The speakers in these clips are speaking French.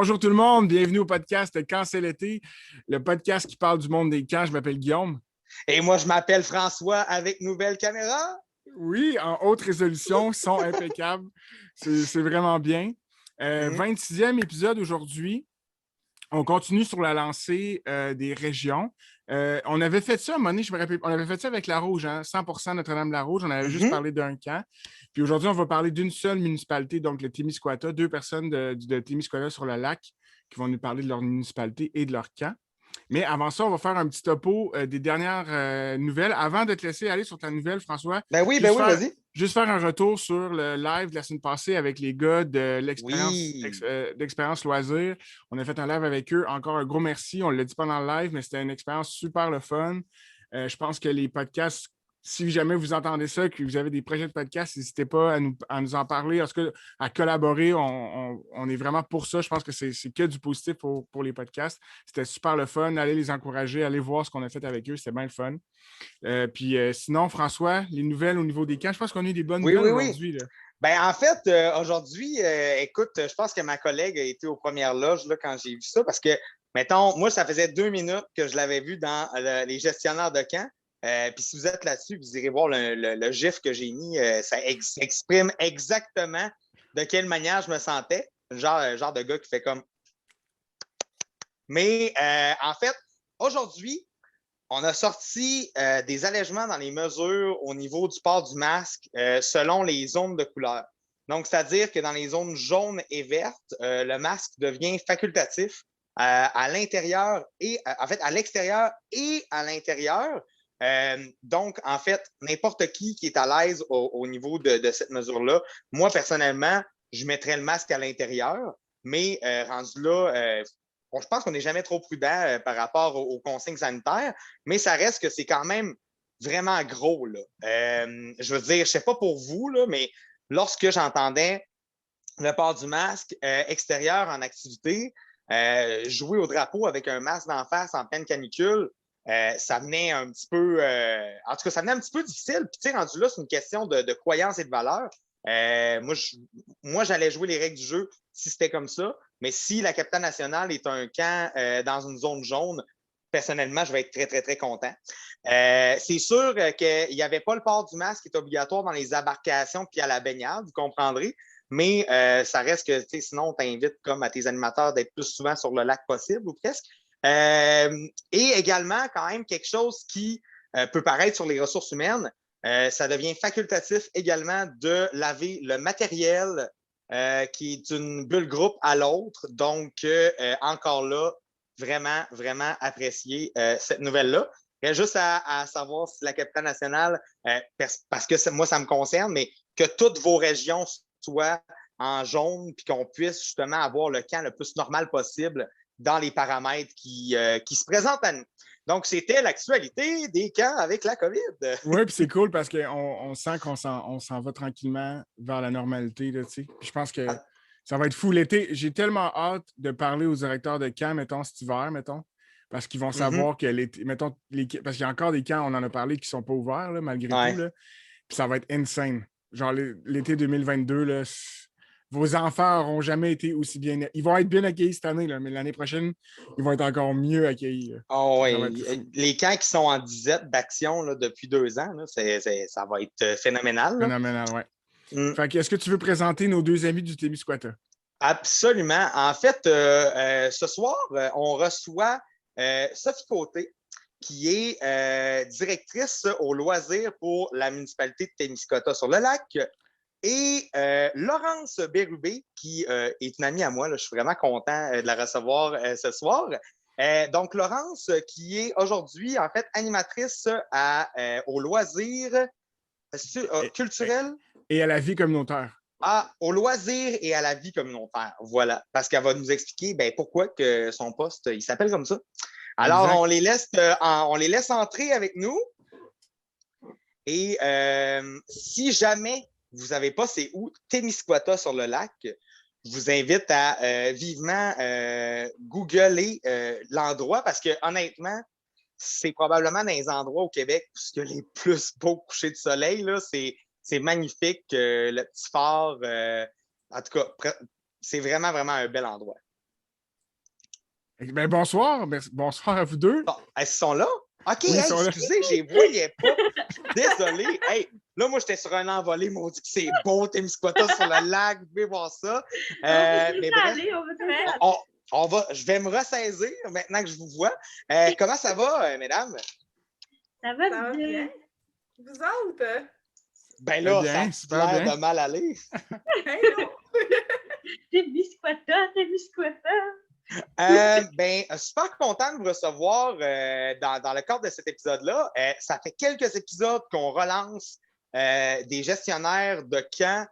Bonjour tout le monde, bienvenue au podcast Quand c'est l'été, le podcast qui parle du monde des camps. Je m'appelle Guillaume. Et moi, je m'appelle François avec nouvelle caméra. Oui, en haute résolution, son impeccable. C'est vraiment bien. 26e épisode aujourd'hui. On continue sur la lancée des régions. On avait fait ça à un moment donné, je me rappelle, on avait fait ça avec La Rouge, hein, 100% Notre-Dame-la-Rouge. On avait juste parlé d'un camp. Puis aujourd'hui, on va parler d'une seule municipalité, donc le Témiscouata. Deux personnes de Témiscouata sur le lac qui vont nous parler de leur municipalité et de leur camp. Mais avant ça, on va faire un petit topo des dernières nouvelles. Avant de te laisser aller sur ta nouvelle, François, Ben oui, vas-y. juste faire un retour sur le live de la semaine passée avec les gars de Oui. d'expérience loisir. On a fait un live avec eux. Encore un gros merci. On ne l'a dit pas dans le live, mais c'était une expérience super le fun. Je pense que les podcasts, si jamais vous entendez ça, que vous avez des projets de podcast, n'hésitez pas à nous en parler. En tout cas, à collaborer. On est vraiment pour ça. Je pense que c'est que du positif pour les podcasts. C'était super le fun. Allez les encourager, allez voir ce qu'on a fait avec eux. C'était bien le fun. Puis sinon, François, les nouvelles au niveau des camps, je pense qu'on a eu des bonnes nouvelles Oui. aujourd'hui. Là. Ben, en fait, aujourd'hui, écoute, je pense que ma collègue a été aux premières loges là, quand j'ai vu ça parce que, mettons, moi, ça faisait 2 minutes que je l'avais vu dans les gestionnaires de camp. Puis si vous êtes là-dessus, vous irez voir le GIF que j'ai mis. Ça exprime exactement de quelle manière je me sentais. Genre de gars qui fait comme. Mais en fait, aujourd'hui, on a sorti des allègements dans les mesures au niveau du port du masque selon les zones de couleur. Donc, c'est-à-dire que dans les zones jaunes et vertes, le masque devient facultatif à l'intérieur et en fait à l'extérieur et à l'intérieur. Donc, en fait, n'importe qui est à l'aise au niveau de cette mesure-là. Moi, personnellement, je mettrais le masque à l'intérieur, mais rendu là, bon, je pense qu'on n'est jamais trop prudent par rapport aux consignes sanitaires, mais ça reste que c'est quand même vraiment gros. Là. Je veux dire, je ne sais pas pour vous, là, mais lorsque j'entendais le port du masque extérieur en activité, jouer au drapeau avec un masque d'en face en pleine canicule, ça venait un petit peu. En tout cas, ça venait un petit peu difficile. Puis, tu sais, rendu là, c'est une question de croyance et de valeur. Moi, j'allais jouer les règles du jeu si c'était comme ça. Mais si la capitale nationale est un camp dans une zone jaune, personnellement, je vais être très, très, très content. C'est sûr qu'il n'y avait pas le port du masque qui est obligatoire dans les embarcations puis à la baignade, vous comprendrez. Mais ça reste que, sinon, on t'invite comme à tes animateurs d'être plus souvent sur le lac possible ou presque. Et également, quand même, quelque chose qui peut paraître sur les ressources humaines, ça devient facultatif également de laver le matériel qui est d'une bulle groupe à l'autre. Donc, encore là, vraiment, vraiment apprécié cette nouvelle-là. Il reste juste à savoir si la capitale nationale, parce que moi, ça me concerne, mais que toutes vos régions soient en jaune, puis qu'on puisse justement avoir le camp le plus normal possible dans les paramètres qui se présentent à nous. Donc, c'était l'actualité des camps avec la COVID. Oui, puis c'est cool parce qu'on sent qu'on s'en va tranquillement vers la normalité. Là, puis je pense que ça va être fou l'été. J'ai tellement hâte de parler aux directeurs de camps, mettons, cet hiver, mettons, parce qu'ils vont savoir que l'été, mettons, parce qu'il y a encore des camps, on en a parlé, qui ne sont pas ouverts, là, malgré tout. Là. Puis ça va être insane. Genre, l'été 2022, là, vos enfants n'auront jamais été aussi bien. Ils vont être bien accueillis cette année, là, mais l'année prochaine, ils vont être encore mieux accueillis. Oh, oui. Les camps qui sont en disette d'action là, depuis 2 ans, là, ça va être phénoménal. Là. Phénoménal, oui. Fait que, est-ce que tu veux présenter nos deux amis du Témiscouata? Absolument. En fait, ce soir, on reçoit Sophie Côté, qui est directrice au loisir pour la municipalité de Témiscouata sur le lac. Et Laurence Bérubé, qui est une amie à moi, là, je suis vraiment content de la recevoir ce soir. Donc, Laurence, qui est aujourd'hui, en fait, animatrice au loisir culturel. Et à la vie communautaire. Au loisir et à la vie communautaire. Voilà. Parce qu'elle va nous expliquer pourquoi que son poste, il s'appelle comme ça. Alors, exact. On les laisse entrer avec nous. Et si jamais vous n'avez pas c'est où, Témiscouata sur le lac, je vous invite à vivement googler l'endroit parce que honnêtement, c'est probablement dans les endroits au Québec où il y a les plus beaux couchers de soleil. Là, c'est magnifique, le petit phare. En tout cas, c'est vraiment, vraiment un bel endroit. Ben, bonsoir. Bonsoir à vous deux. Bon, ils sont là? OK, Oui, ils hey, sont là. excusez, je les voyais pas. Désolé. Hey, là, moi, j'étais sur un envolé. Ils m'ont dit que c'est beau, Témiscouata sur le lac. Vous pouvez voir ça. Mais bref, On va te laisser aller. je vais me ressaisir maintenant que je vous vois. Comment ça va, mesdames? Ça va Ça va bien. bien? Vous autres? Ben Très là, bien, ça a super l'air bien. de mal aller. Hey, non! Témiscouata. Super content de vous recevoir dans le cadre de cet épisode-là. Ça fait quelques épisodes qu'on relance des gestionnaires de camps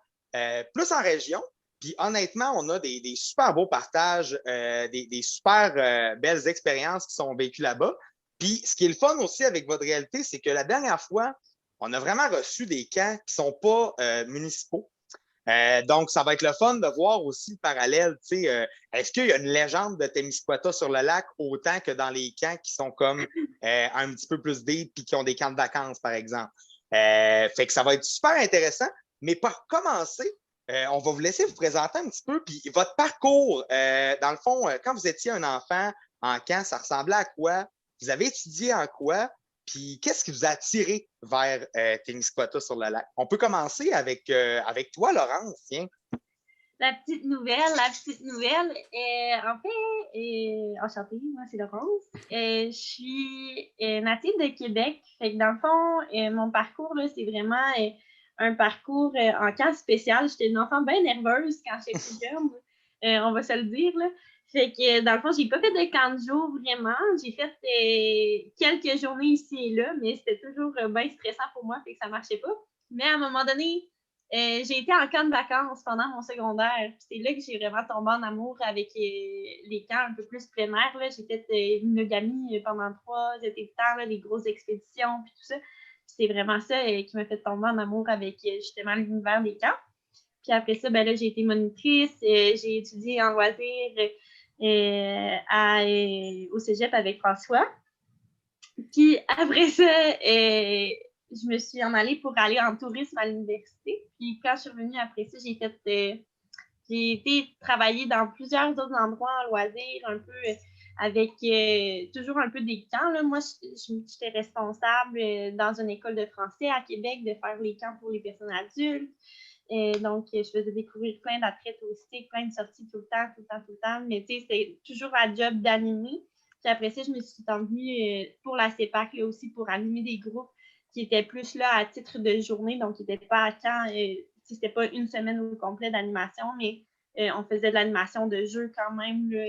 plus en région. Puis honnêtement, on a des super beaux partages, des super belles expériences qui sont vécues là-bas. Puis ce qui est le fun aussi avec votre réalité, c'est que la dernière fois, on a vraiment reçu des camps qui ne sont pas municipaux. Donc, ça va être le fun de voir aussi le parallèle. Est-ce qu'il y a une légende de Témiscouata sur le lac autant que dans les camps qui sont comme un petit peu plus deep puis qui ont des camps de vacances, par exemple? Fait que ça va être super intéressant. Mais pour commencer, on va vous laisser vous présenter un petit peu. Puis votre parcours, dans le fond, quand vous étiez un enfant en camp, ça ressemblait à quoi? Vous avez étudié en quoi? Puis, qu'est-ce qui vous a attiré vers Témiscouata sur le lac? On peut commencer avec toi, Laurence, tiens. La petite nouvelle. En fait, enchantée, moi, c'est Laurence. Je suis native de Québec. Fait que dans le fond, mon parcours, là, c'est vraiment un parcours en camp spécial. J'étais une enfant bien nerveuse quand j'étais plus jeune. On va se le dire, là. Fait que, dans le fond, j'ai pas fait de camp de jour vraiment. J'ai fait quelques journées ici et là, mais c'était toujours bien stressant pour moi, fait que ça marchait pas. Mais à un moment donné, j'ai été en camp de vacances pendant mon secondaire. C'est là que j'ai vraiment tombé en amour avec les camps un peu plus plein air. Là. J'ai fait une monogamie pendant 3 étés de temps, là, des grosses expéditions, puis tout ça. C'est vraiment ça qui m'a fait tomber en amour avec justement l'univers des camps. Puis après ça, ben là, j'ai été monitrice, j'ai étudié en loisirs au cégep avec François. Puis après ça, je me suis en allée pour aller en tourisme à l'université. Puis quand je suis revenue après ça, j'ai été travailler dans plusieurs autres endroits en loisirs, un peu avec toujours un peu des camps. Là. Moi, j'étais responsable dans une école de français à Québec de faire les camps pour les personnes adultes. Donc, je faisais découvrir plein d'attraits touristiques, plein de sorties tout le temps. Mais tu sais, c'était toujours à job d'animer. Puis après ça, je me suis tendue pour la CEPAC là aussi pour animer des groupes qui étaient plus là à titre de journée, donc qui n'étaient pas à camp. C'était pas une semaine au complet d'animation, mais on faisait de l'animation de jeu quand même là,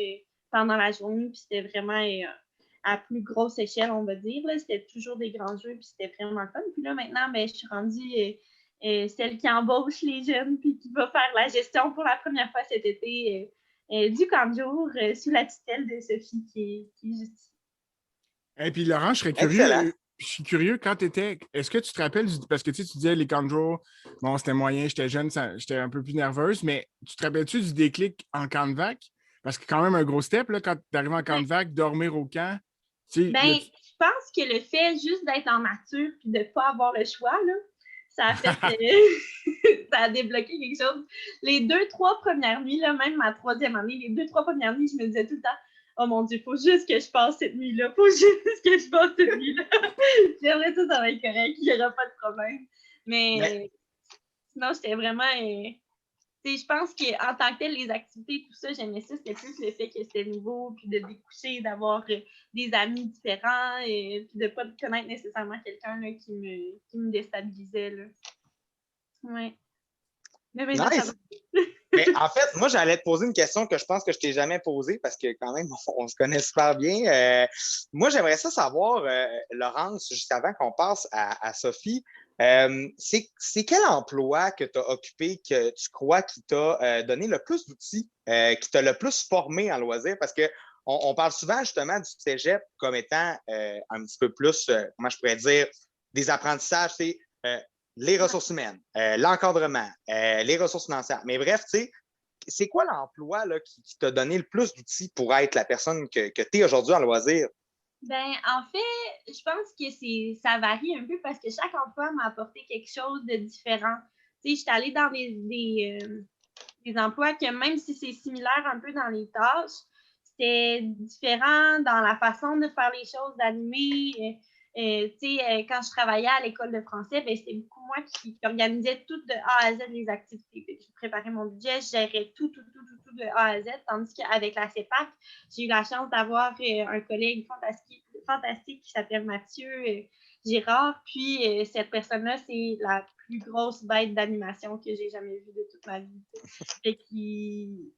pendant la journée. Puis c'était vraiment à plus grosse échelle, on va dire. Là. C'était toujours des grands jeux, puis c'était vraiment fun. Puis là, maintenant, ben, je suis rendue celle qui embauche les jeunes puis qui va faire la gestion pour la première fois cet été du camp de jour sous la tutelle de Sophie qui est juste ici. Et puis, Laurent, Excellent. je suis curieux quand tu étais. Est-ce que tu te rappelles, parce que tu disais les camps de jour, bon, c'était moyen, j'étais jeune, j'étais un peu plus nerveuse, mais tu te rappelles-tu du déclic en camp de vac? Parce que quand même un gros step, là, quand tu arrives en camp de vac, dormir au camp. Je pense que le fait juste d'être en nature et de ne pas avoir le choix, là, ça a fait ça a débloqué quelque chose. Les 2-3 premières nuits, là, même ma 3e année, les 2-3 premières nuits, je me disais tout le temps, oh mon Dieu, il faut juste que je passe cette nuit-là, Puis après ça va être correct, il n'y aura pas de problème. Mais sinon, j'étais vraiment... je pense qu'en tant que tel, les activités, tout ça, j'aimais ça. C'était plus le fait que c'était nouveau, puis de découcher, d'avoir des amis différents, puis de ne pas connaître nécessairement quelqu'un là, qui me déstabilisait. Là. Ouais. Mais nice. Mais en fait, moi, j'allais te poser une question que je pense que je ne t'ai jamais posée parce que quand même, on se connaît super bien. Moi, j'aimerais ça savoir, Laurence, juste avant qu'on passe à Sophie, c'est quel emploi que tu as occupé que tu crois qui t'a donné le plus d'outils, qui t'a le plus formé en loisir? Parce qu'on parle souvent justement du cégep comme étant un petit peu plus, comment je pourrais dire, des apprentissages, c'est les ressources humaines, l'encadrement, les ressources financières. Mais bref, tu sais, c'est quoi l'emploi là, qui t'a donné le plus d'outils pour être la personne que tu es aujourd'hui en loisir? Ben, en fait, je pense que ça varie un peu parce que chaque emploi m'a apporté quelque chose de différent. Tu sais, je suis allée dans des emplois que même si c'est similaire un peu dans les tâches, c'était différent dans la façon de faire les choses, d'animer. Quand je travaillais à l'école de français, ben, c'était beaucoup moi qui organisais tout de A à Z les activités. Je préparais mon budget, je gérais tout de A à Z, tandis qu'avec la CEPAC, j'ai eu la chance d'avoir un collègue fantastique qui s'appelle Mathieu Girard. Puis cette personne-là, c'est la plus grosse bête d'animation que j'ai jamais vue de toute ma vie. Fait qu'il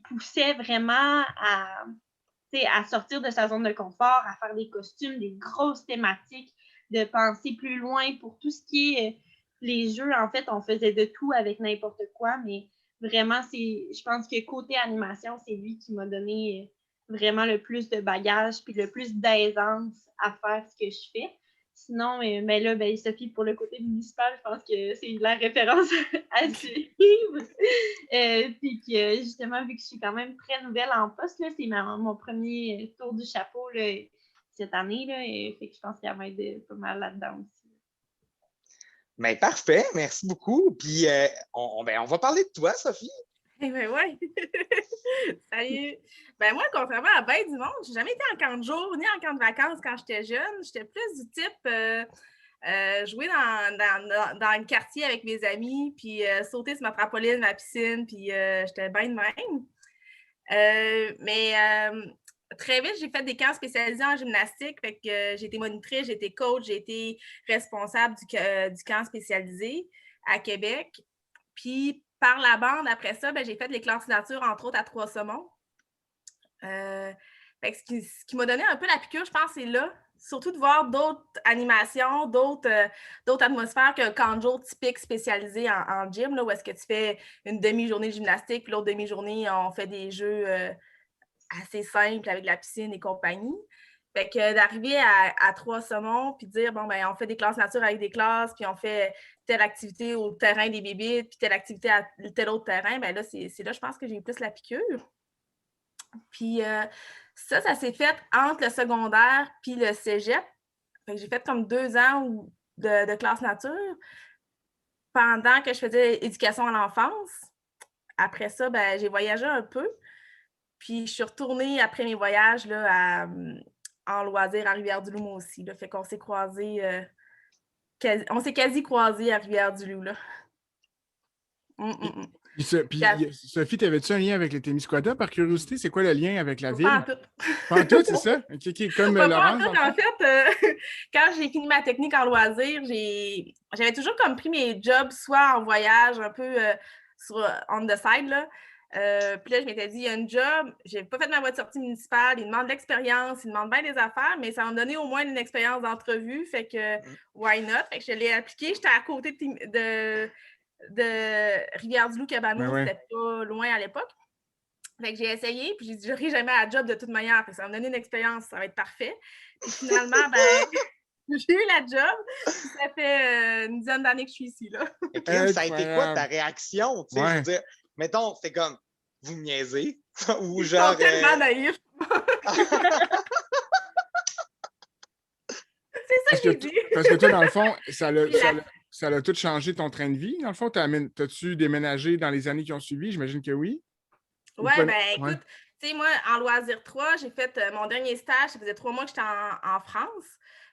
poussait vraiment à sortir de sa zone de confort, à faire des costumes, des grosses thématiques, de penser plus loin pour tout ce qui est les jeux. En fait, on faisait de tout avec n'importe quoi, mais vraiment, je pense que côté animation, c'est lui qui m'a donné vraiment le plus de bagages puis le plus d'aisance à faire ce que je fais. Sinon, Sophie, pour le côté municipal, je pense que c'est la référence à suivre. Puis que justement, vu que je suis quand même très nouvelle en poste, là, c'est mon premier tour du chapeau là, cette année. Là, fait que je pense qu'elle va être pas mal là-dedans aussi. Mais parfait, merci beaucoup. Puis on va parler de toi, Sophie. Ben ouais. Salut. Ben moi, contrairement à ben du monde, j'ai jamais été en camp de jour ni en camp de vacances quand j'étais jeune. J'étais plus du type jouer dans le quartier avec mes amis, puis sauter sur ma trampoline, ma piscine, puis j'étais bien de même. Très vite, j'ai fait des camps spécialisés en gymnastique. Fait que j'ai été monitrice, j'ai été coach, j'ai été responsable du camp spécialisé à Québec. Puis par la bande, après ça, j'ai fait les classes nature, entre autres, à Trois-Saumons. Ce qui m'a donné un peu la piqûre, je pense, c'est là. Surtout de voir d'autres animations, d'autres atmosphères qu'un camp de jour typique spécialisé en gym, là, où est-ce que tu fais une demi-journée de gymnastique, puis l'autre demi-journée, on fait des jeux assez simples avec la piscine et compagnie. Fait que d'arriver à Trois-Saumons, puis de dire, on fait des classes nature avec des classes, puis on fait telle activité au terrain des bébites, puis telle activité à tel autre terrain, là, c'est là, je pense que j'ai eu plus la piqûre. Puis ça s'est fait entre le secondaire puis le cégep. Fait que j'ai fait comme 2 ans de classe nature pendant que je faisais éducation à l'enfance. Après ça, j'ai voyagé un peu. Puis je suis retournée après mes voyages là, en loisir à Rivière-du-Loup, moi aussi. Là. Fait qu'on s'est croisés, on s'est quasi croisés à Rivière-du-Loup. Là. Puis Sophie, t'avais-tu un lien avec les Témiscouata par curiosité? C'est quoi le lien avec la ville? Pas en tout. Pas en tout, c'est ça? Comme Laurence. En fait, quand j'ai fini ma technique en loisir, j'avais toujours comme pris mes jobs soit en voyage, un peu sur on the side, là. Puis là, je m'étais dit, il y a un job, j'ai pas fait ma voie de sortie municipale, il demande de l'expérience, il demande bien des affaires, mais ça m'a donné au moins une expérience d'entrevue, fait que why not? Fait que je l'ai appliqué, j'étais à côté de Rivière-du-Loup-Cabano, c'était pas loin à l'époque. Fait que j'ai essayé, puis j'ai dit, je n'aurai jamais à job de toute manière, fait que ça va me donner une expérience, ça va être parfait. Puis finalement, j'ai eu la job, puis ça fait une dizaine d'années que je suis ici, là. Ça a été quoi ta réaction? Tu sais, je veux dire, mettons, c'est comme, vous me niaisez? Ou genre... Ils sont tellement naïfs. C'est ça que j'ai dit. Parce que toi, dans le fond, ça a tout changé ton train de vie. Dans le fond, t'as-tu déménagé dans les années qui ont suivi? J'imagine que oui. Oui, écoute, tu sais, moi, en Loisir 3, j'ai fait mon dernier stage, ça faisait 3 mois que j'étais en France.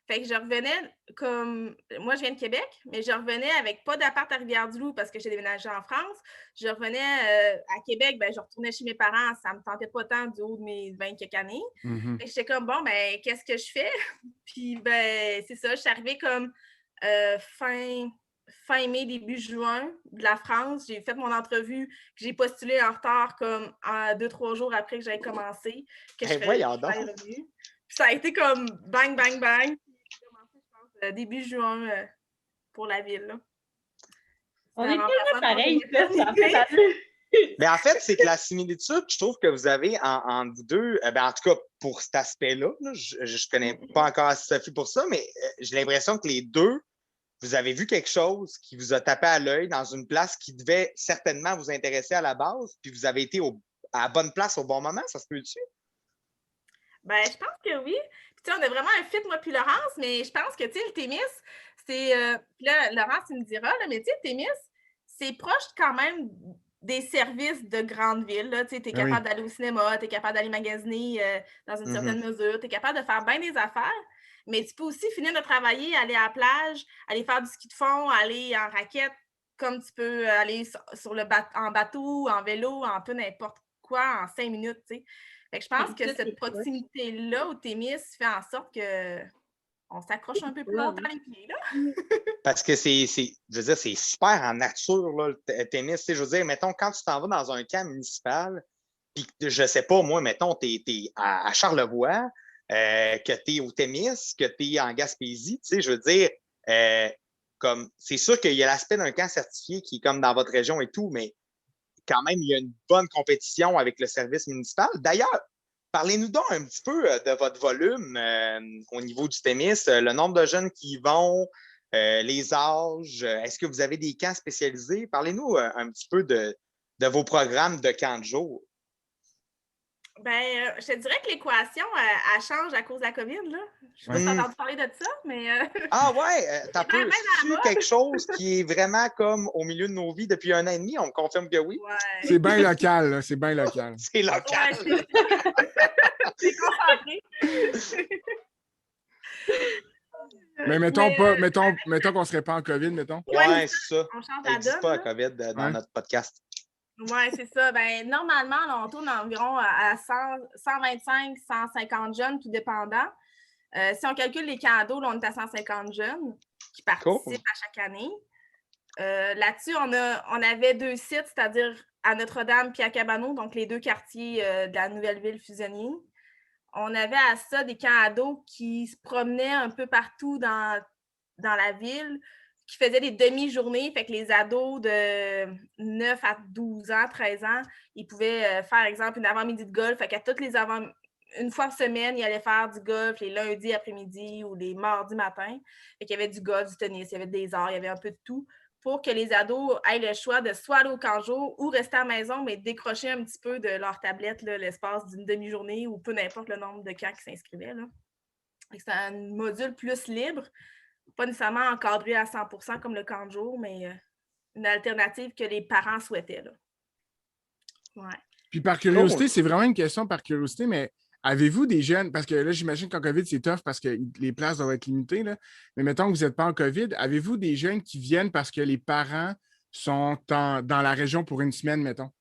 Fait que je revenais comme... Moi, je viens de Québec, mais je revenais avec pas d'appart à Rivière-du-Loup parce que j'ai déménagé en France. Je revenais à Québec, je retournais chez mes parents. Ça me tentait pas tant du haut de mes 20 quelques années. Mm-hmm. Fait que j'étais comme, qu'est-ce que je fais? Puis, c'est ça, je suis arrivée comme fin mai, début juin de la France. J'ai fait mon entrevue, j'ai postulé en retard comme 2-3 jours après que j'avais commencé. Voyons donc! Puis ça a été comme bang, bang, bang. J'ai commencé, je pense, début juin pour la ville. Là. On est tellement pareil, Mais en fait, c'est que la similitude, je trouve que vous avez en vous deux, en tout cas pour cet aspect-là, je ne connais pas encore assez Sophie pour ça, mais j'ai l'impression que les deux, vous avez vu quelque chose qui vous a tapé à l'œil dans une place qui devait certainement vous intéresser à la base, puis vous avez été à la bonne place au bon moment, ça se peut-tu? Je pense que oui. Puis, on a vraiment un fit, moi puis Laurence, mais je pense que, tu sais, le Témis, c'est... là, Laurence, tu me diras, là, mais tu sais, le Témis, c'est proche quand même des services de grande ville. Tu es capable d'aller au cinéma, tu es capable d'aller magasiner dans une certaine mesure, tu es capable de faire bien des affaires, mais tu peux aussi finir de travailler, aller à la plage, aller faire du ski de fond, aller en raquette, comme tu peux aller en bateau, en vélo, en peu n'importe quoi, en 5 minutes. Fait que je pense que cette proximité-là au Témis fait en sorte que on s'accroche un peu plus longtemps les pieds, là. Parce que je veux dire, c'est super en nature, là, le tennis. Je veux dire, mettons, quand tu t'en vas dans un camp municipal, puis je sais pas, moi, mettons, t'es à Charlevoix, que t'es au Témis, que t'es en Gaspésie, je veux dire, comme, c'est sûr qu'il y a l'aspect d'un camp certifié qui est comme dans votre région et tout, mais quand même, il y a une bonne compétition avec le service municipal. D'ailleurs, parlez-nous donc un petit peu de votre volume au niveau du tennis, le nombre de jeunes qui y vont, les âges. Est-ce que vous avez des camps spécialisés? Parlez-nous un petit peu de vos programmes de camp de jour. Je te dirais que l'équation, elle change à cause de la COVID. Là. Je ne sais pas si tu as entendu parler de ça, mais... Ah ouais, t'as peu su quelque chose qui est vraiment comme au milieu de nos vies depuis 1 an et demi? On me confirme que oui? Ouais. C'est bien local, là. C'est bien local. C'est local. Ouais, c'est concentré. Mais mettons qu'on ne serait pas en COVID, mettons. Ouais, c'est ça. On change ça n'existe pas la COVID dans Ouais. notre podcast. Oui, c'est ça. Normalement, là, on tourne environ à 125, 150 jeunes, tout dépendant. Si on calcule les camps d'eau, on est à 150 jeunes qui participent à chaque année. Là-dessus, on avait 2 sites, c'est-à-dire à Notre-Dame et à Cabano, donc les 2 quartiers de la nouvelle ville fusionnée. On avait à ça des camps ados qui se promenaient un peu partout dans la ville, qui faisaient des demi-journées. Fait que les ados de 9 à 12 ans, 13 ans, ils pouvaient faire, exemple, une avant-midi de golf. Fait qu'à toutes les une fois par semaine, ils allaient faire du golf les lundis après-midi ou les mardis matin. Fait qu'il y avait du golf, du tennis, il y avait des arts, il y avait un peu de tout pour que les ados aient le choix de soit aller au camp de jour ou rester à la maison, mais décrocher un petit peu de leur tablette là, l'espace d'une demi-journée ou peu n'importe le nombre de camps qui s'inscrivaient. C'est un module plus libre, pas nécessairement encadré à 100% comme le camp de jour, mais une alternative que les parents souhaitaient. Là. Ouais. Puis par curiosité, c'est vraiment une question par curiosité, mais avez-vous des jeunes, parce que là, j'imagine qu'en COVID, c'est tough parce que les places doivent être limitées, là. Mais mettons que vous n'êtes pas en COVID, avez-vous des jeunes qui viennent parce que les parents sont dans la région pour une semaine, mettons?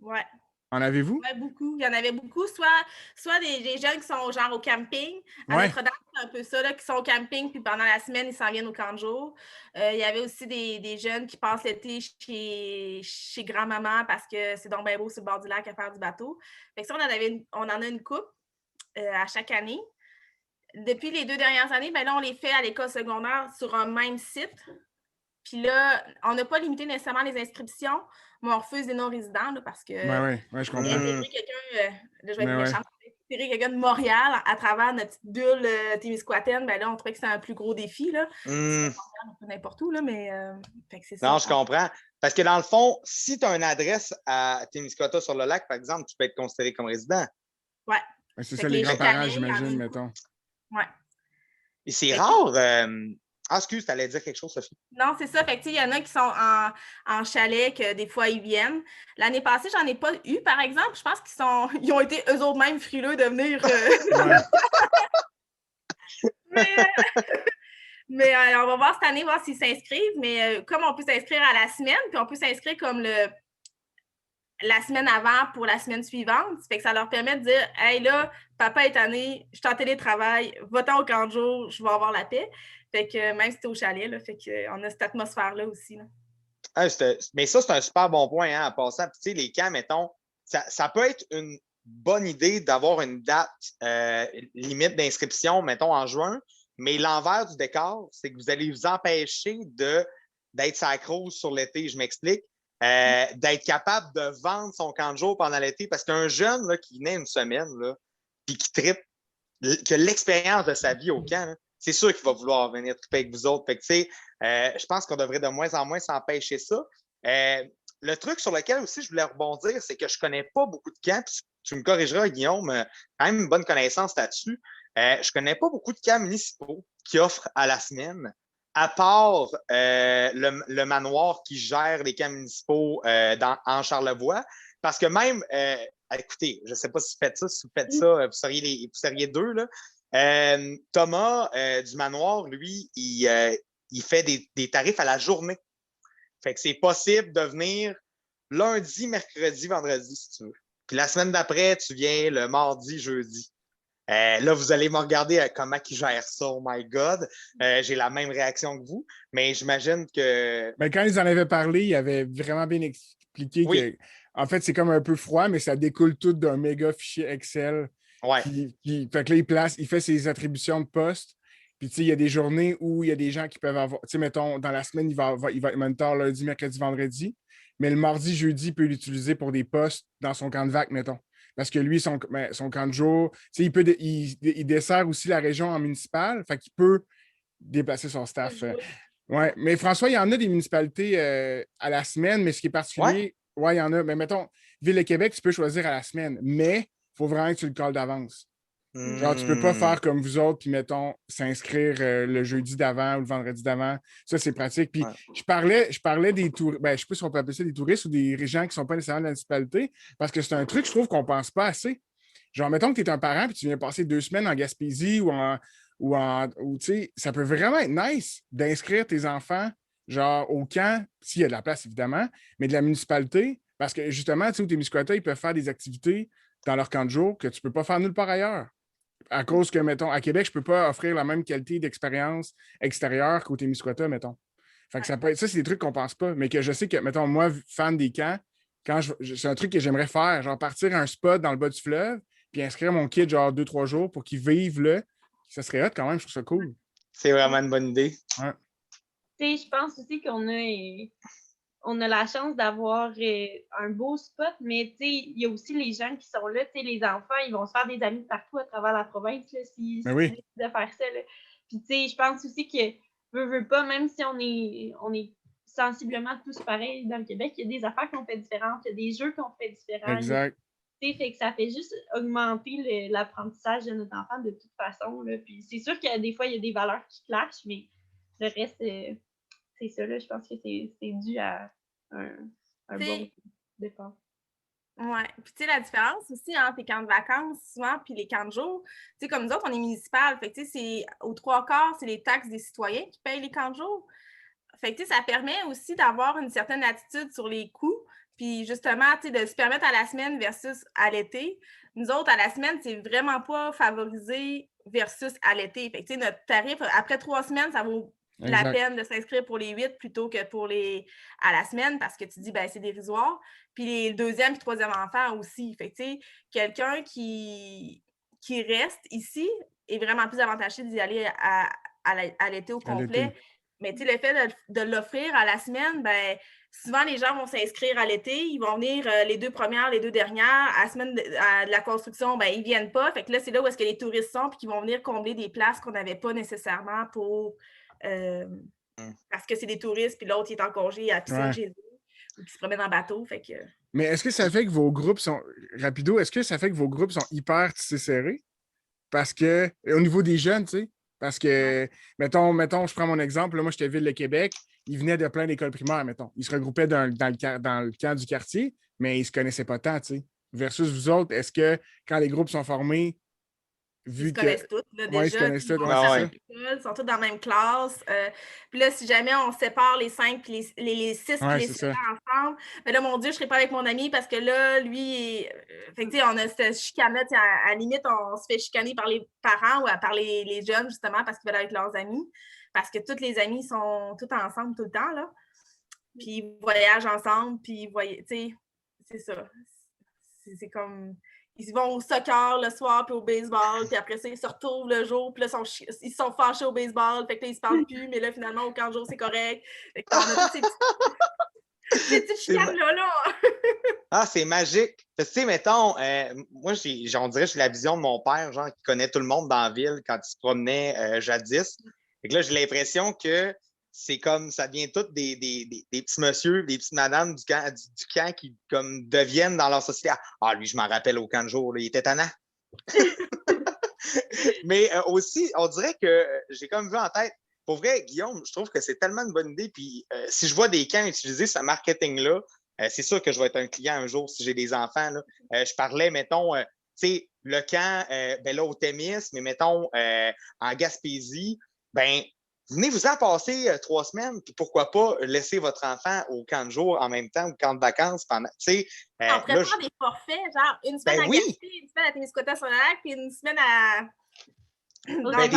Oui. En avez-vous? Oui, beaucoup. Il y en avait beaucoup. Soit des jeunes qui sont genre au camping. À Notre-Dame, c'est un peu ça, là, qui sont au camping, puis pendant la semaine, ils s'en viennent au camp de jour. Il y avait aussi des jeunes qui passent l'été chez grand-maman parce que c'est donc bien beau sur le bord du lac à faire du bateau. Fait que ça, on en a une couple à chaque année. Depuis les 2 dernières années, là, on les fait à l'école secondaire sur un même site. Puis là, on n'a pas limité nécessairement les inscriptions, mais on refuse des non-résidents là, parce que je comprends. Intégrer quelqu'un de Montréal à travers notre petite bulle Témiscouataine, là, on trouvait que c'était un plus gros défi. Là. C'est n'importe où, là, mais fait que c'est ça. Non, je comprends. Parce que dans le fond, si tu as une adresse à Témiscouata sur le lac, par exemple, tu peux être considéré comme résident. Oui. C'est ça, les grands-parents, j'imagine, mettons. Oui. Et c'est rare. Excuse, tu allais dire quelque chose, Sophie? Non, c'est ça. Fait que, il y en a qui sont en chalet, que des fois, ils viennent. L'année passée, j'en ai pas eu, par exemple. Je pense qu'ils ont été eux-mêmes frileux de venir. Mais on va voir cette année, voir s'ils s'inscrivent. Mais comme on peut s'inscrire à la semaine, puis on peut s'inscrire comme la semaine avant pour la semaine suivante. Ça fait que ça leur permet de dire « Hey, là, papa est tanné, je suis en télétravail, va-t'en au camp de jour, je vais avoir la paix. » Fait que même si t'es au chalet, là, fait qu'on a cette atmosphère-là aussi. Là. Mais ça, c'est un super bon point à passant. Puis, tu sais, les camps, mettons, ça peut être une bonne idée d'avoir une date limite d'inscription, mettons, en juin, mais l'envers du décor, c'est que vous allez vous empêcher d'être sacrose sur l'été. Je m'explique. D'être capable de vendre son camp de jour pendant l'été, parce qu'un jeune là, qui naît une semaine, puis qui trippe, qui a l'expérience de sa vie au camp, là, c'est sûr qu'il va vouloir venir tripper avec vous autres. Fait que, je pense qu'on devrait de moins en moins s'empêcher ça. Le truc sur lequel aussi je voulais rebondir, c'est que je ne connais pas beaucoup de camps. Tu me corrigeras, Guillaume, quand même une bonne connaissance là-dessus. Je ne connais pas beaucoup de camps municipaux qui offrent à la semaine à part le manoir qui gère les camps municipaux en Charlevoix, parce que même, écoutez, je ne sais pas si vous faites ça, si vous faites ça, vous seriez deux, là. Thomas du manoir, lui, il fait des tarifs à la journée. Fait que c'est possible de venir lundi, mercredi, vendredi, si tu veux. Puis la semaine d'après, tu viens le mardi, jeudi. Là, vous allez me regarder comment il gère ça. Oh my God! J'ai la même réaction que vous, mais j'imagine que... Ben, quand ils en avaient parlé, ils avaient vraiment bien expliqué que, en fait, c'est comme un peu froid, mais ça découle tout d'un méga fichier Excel. Ouais. Fait que là, il fait ses attributions de poste. Puis, tu sais, il y a des journées où il y a des gens qui peuvent avoir, tu sais, mettons, dans la semaine, il va être moniteur lundi, mercredi, vendredi. Mais le mardi, jeudi, il peut l'utiliser pour des postes dans son camp de vac, mettons. Parce que lui, son camp de jour, tu sais, il dessert aussi la région en municipal. Fait qu'il peut déplacer son staff. Ouais. Mais François, il y en a des municipalités à la semaine, mais ce qui est particulier, il y en a. Mais mettons, Ville de Québec, tu peux choisir à la semaine, mais il faut vraiment que tu le colles d'avance. Genre, tu peux pas faire comme vous autres, puis mettons, s'inscrire le jeudi d'avant ou le vendredi d'avant. Ça, c'est pratique. Puis je parlais des touristes, ben, je sais pas si on peut appeler ça des touristes ou des gens qui sont pas nécessairement de la municipalité, parce que c'est un truc, je trouve, qu'on pense pas assez. Genre, mettons que tu es un parent puis tu viens passer 2 semaines en Gaspésie ou tu sais, ça peut vraiment être nice d'inscrire tes enfants, genre, au camp, s'il y a de la place, évidemment, mais de la municipalité, parce que justement, tu sais, où tes Témiscouata, ils peuvent faire des activités dans leur camp de jour que tu peux pas faire nulle part ailleurs. À cause que, mettons, à Québec, je peux pas offrir la même qualité d'expérience extérieure qu'au Témiscouata, mettons. Fait que ça peut être, ça, c'est des trucs qu'on pense pas, mais que je sais que, mettons, moi, fan des camps, c'est un truc que j'aimerais faire, genre partir à un spot dans le bas du fleuve, puis inscrire mon kid, genre 2-3 jours pour qu'il vive là. Ça serait hot quand même, je trouve ça cool. C'est vraiment une bonne idée. Ouais. Tu sais, je pense aussi on a la chance d'avoir un beau spot, mais tu sais, il y a aussi les gens qui sont là, tu sais, les enfants, ils vont se faire des amis partout à travers la province, là, s'ils décident de faire ça, là. Puis tu sais, je pense aussi que, veux pas, même si on est sensiblement tous pareils dans le Québec, il y a des affaires qu'on fait différentes, il y a des jeux qu'on fait différents. Exact. Tu sais, fait que ça fait juste augmenter l'apprentissage de notre enfant de toute façon, là. Puis c'est sûr que des fois, il y a des valeurs qui clashent, mais le reste... c'est ça, là, je pense que c'est dû à un bon départ. Oui. Puis, tu sais, la différence aussi entre les camps de vacances, souvent, puis les camps de jour, tu sais, comme nous autres, on est municipal. Fait que, tu sais, c'est aux 3/4, c'est les taxes des citoyens qui payent les camps de jour. Fait que, tu sais, ça permet aussi d'avoir une certaine attitude sur les coûts. Puis, justement, tu sais, de se permettre à la semaine versus à l'été. Nous autres, à la semaine, c'est vraiment pas favorisé versus à l'été. Fait que, tu sais, notre tarif, après 3 semaines, ça vaut la peine de s'inscrire pour les 8 plutôt que pour les à la semaine parce que tu dis, ben c'est dérisoire. Puis les deuxième et troisième enfants aussi. Fait que, tu sais, quelqu'un qui reste ici est vraiment plus avantagé d'y aller à l'été au complet. Mais tu sais, le fait de l'offrir à la semaine, ben souvent les gens vont s'inscrire à l'été, ils vont venir les 2 premières, les 2 dernières. À la semaine de la construction, ben ils ne viennent pas. Fait que là, c'est là où est-ce que les touristes sont puis qu'ils vont venir combler des places qu'on n'avait pas nécessairement pour parce que c'est des touristes, puis l'autre, il est en congé à piscine chez eux, ou qui se promène en bateau. Fait que... Mais est-ce que ça fait que vos groupes sont. Rapido, est-ce que ça fait que vos groupes sont hyper tissés serrés? Parce que, au niveau des jeunes, tu sais, parce que, mettons, je prends mon exemple, là, moi, j'étais Ville de Québec, ils venaient de plein d'écoles primaires, mettons. Ils se regroupaient dans le camp du quartier, mais ils ne se connaissaient pas tant, tu sais. Versus vous autres, est-ce que quand les groupes sont formés, ils se connaissent tous, là, déjà. Ils se connaissent tous, ils sont tous dans la même classe. Puis là, si jamais on sépare les 5 puis les 6 puis les 7 ensemble, mais là, mon Dieu, je ne serai pas avec mon ami parce que là, lui, fait que, tu sais, on a cette chicane-là, à la limite, on se fait chicaner par les parents ou par les jeunes, justement, parce qu'ils veulent être leurs amis. Parce que tous les amis sont tous ensemble tout le temps, là. Puis ils voyagent ensemble, puis tu sais, c'est ça. C'est comme... Ils vont au soccer le soir, puis au baseball, puis après ça, ils se retrouvent le jour, puis là, ils sont fâchés au baseball, fait que là, ils se parlent plus, mais là, finalement, au camp de jour, c'est correct. Fait qu'on a tous ces petites chicanes-là. Ah, c'est magique. Tu sais, mettons, moi, on dirait que j'ai la vision de mon père, genre, qui connaît tout le monde dans la ville quand il se promenait jadis. Fait que là, j'ai l'impression que c'est comme, ça devient tous des petits messieurs, des petites madames du camp qui comme deviennent dans leur société. Ah, lui, je m'en rappelle au camp de jour, là, il était tannant. Mais aussi, on dirait que j'ai comme vu en tête, pour vrai, Guillaume, je trouve que c'est tellement une bonne idée. Puis si je vois des camps utiliser ce marketing-là, c'est sûr que je vais être un client un jour si j'ai des enfants. Là. Je parlais, mettons, tu sais, le camp ben là, au Témis, mais mettons en Gaspésie, ben venez-vous-en passer 3 semaines, puis pourquoi pas laisser votre enfant au camp de jour en même temps, au camp de vacances pendant. On pourrait faire des forfaits, genre une semaine à Gaspé, une semaine à Témiscouata-sur-le-Lac, puis une semaine à. Ben,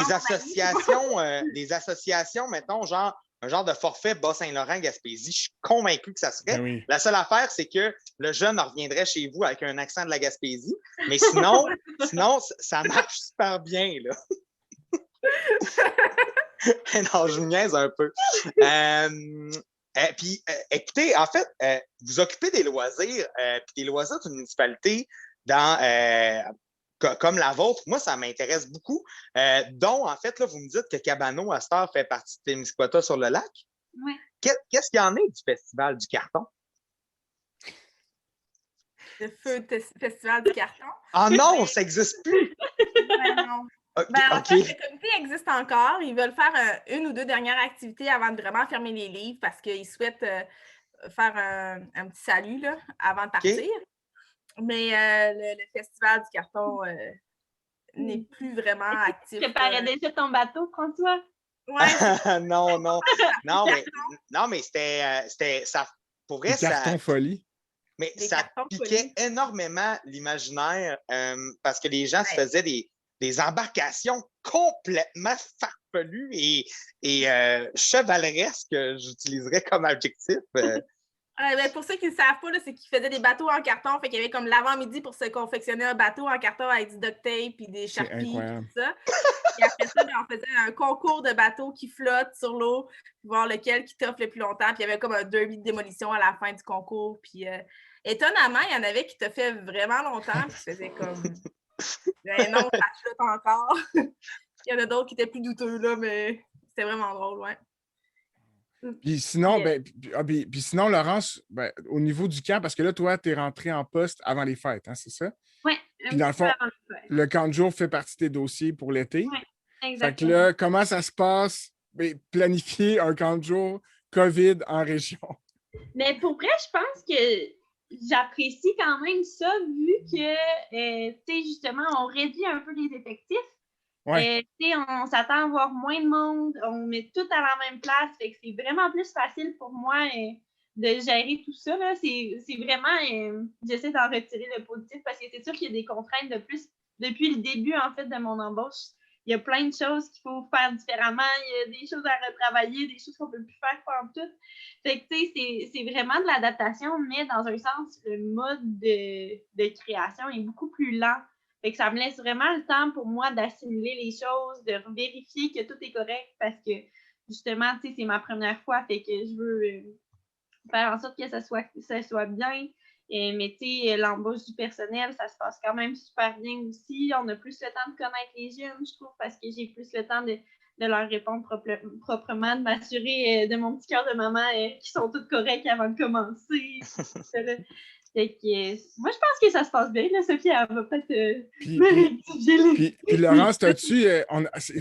des associations, mettons, genre un genre de forfait Bas-Saint-Laurent-Gaspésie, je suis convaincu que ça serait. Ben oui. La seule affaire, c'est que le jeune reviendrait chez vous avec un accent de la Gaspésie, mais sinon ça marche super bien, là. Non, je vous niaise un peu. Puis, écoutez, en fait, vous occupez des loisirs, puis des loisirs d'une municipalité comme la vôtre. Moi, ça m'intéresse beaucoup. Dont, en fait, là, vous me dites que Cabano, à cette heure, fait partie de Témiscouata sur le lac. Oui. Qu'est-ce qu'il y en a du Festival du carton? Le feu Festival du carton. Ah non, ça n'existe plus! Ben non. En OK. fait, le comité existe encore. Ils veulent faire une ou deux dernières activités avant de vraiment fermer les livres parce qu'ils souhaitent faire un petit salut là, avant de partir. OK. Mais le Festival du carton n'est plus vraiment actif. Tu préparais déjà ton bateau, François? Ouais. Non, mais c'était ça. Pour vrai, Des cartons folie. Mais Des ça cartons piquait folie. énormément l'imaginaire parce que les gens se faisaient des embarcations complètement farfelues et chevaleresques, j'utiliserais comme adjectif. Ben, pour ceux qui ne le savent pas, là, c'est qu'ils faisaient des bateaux en carton. Fait qu'il y avait comme l'avant-midi pour se confectionner un bateau en carton avec du duct tape et des C'est charpies incroyable. tout ça. Et après ça, ben, on faisait un concours de bateaux qui flottent sur l'eau, pour voir lequel qui t'offre le plus longtemps. Puis il y avait comme un derby de démolition à la fin du concours. Puis étonnamment, il y en avait qui te fait vraiment longtemps. Puis tu faisais comme ben non, ça flotte encore. Il y en a d'autres qui étaient plus douteux, là, mais c'était vraiment drôle, ouais. Puis sinon, puis sinon, Laurence, au niveau du camp, parce que là, toi, tu es rentrée en poste avant les fêtes, hein, c'est ça? Oui. Puis dans le fond, le camp de jour fait partie de tes dossiers pour l'été. Oui, exactement. Fait que là, comment ça se passe, planifier un camp de jour COVID en région? Mais pour vrai, je pense que j'apprécie quand même ça, vu que, tu sais, justement, on réduit un peu les effectifs. Ouais. On s'attend à voir moins de monde, on met tout à la même place, fait que c'est vraiment plus facile pour moi de gérer tout ça. Là. C'est vraiment, j'essaie d'en retirer le positif parce que c'est sûr qu'il y a des contraintes de plus depuis le début en fait de mon embauche. Il y a plein de choses qu'il faut faire différemment, il y a des choses à retravailler, des choses qu'on ne peut plus faire en tout. Fait que tu sais, c'est vraiment de l'adaptation, mais dans un sens, le mode de création est beaucoup plus lent. Fait que ça me laisse vraiment le temps pour moi d'assimiler les choses, de vérifier que tout est correct parce que justement, tu sais, c'est ma première fois, fait que je veux faire en sorte que ça soit bien. Mais tu sais, l'embauche du personnel, ça se passe quand même super bien aussi. On a plus le temps de connaître les jeunes, je trouve, parce que j'ai plus le temps de leur répondre proprement, de m'assurer de mon petit cœur de maman qu'ils sont tous corrects avant de commencer. Fait que, moi, je pense que ça se passe bien. Là, Sophie, elle va peut-être Puis Laurence,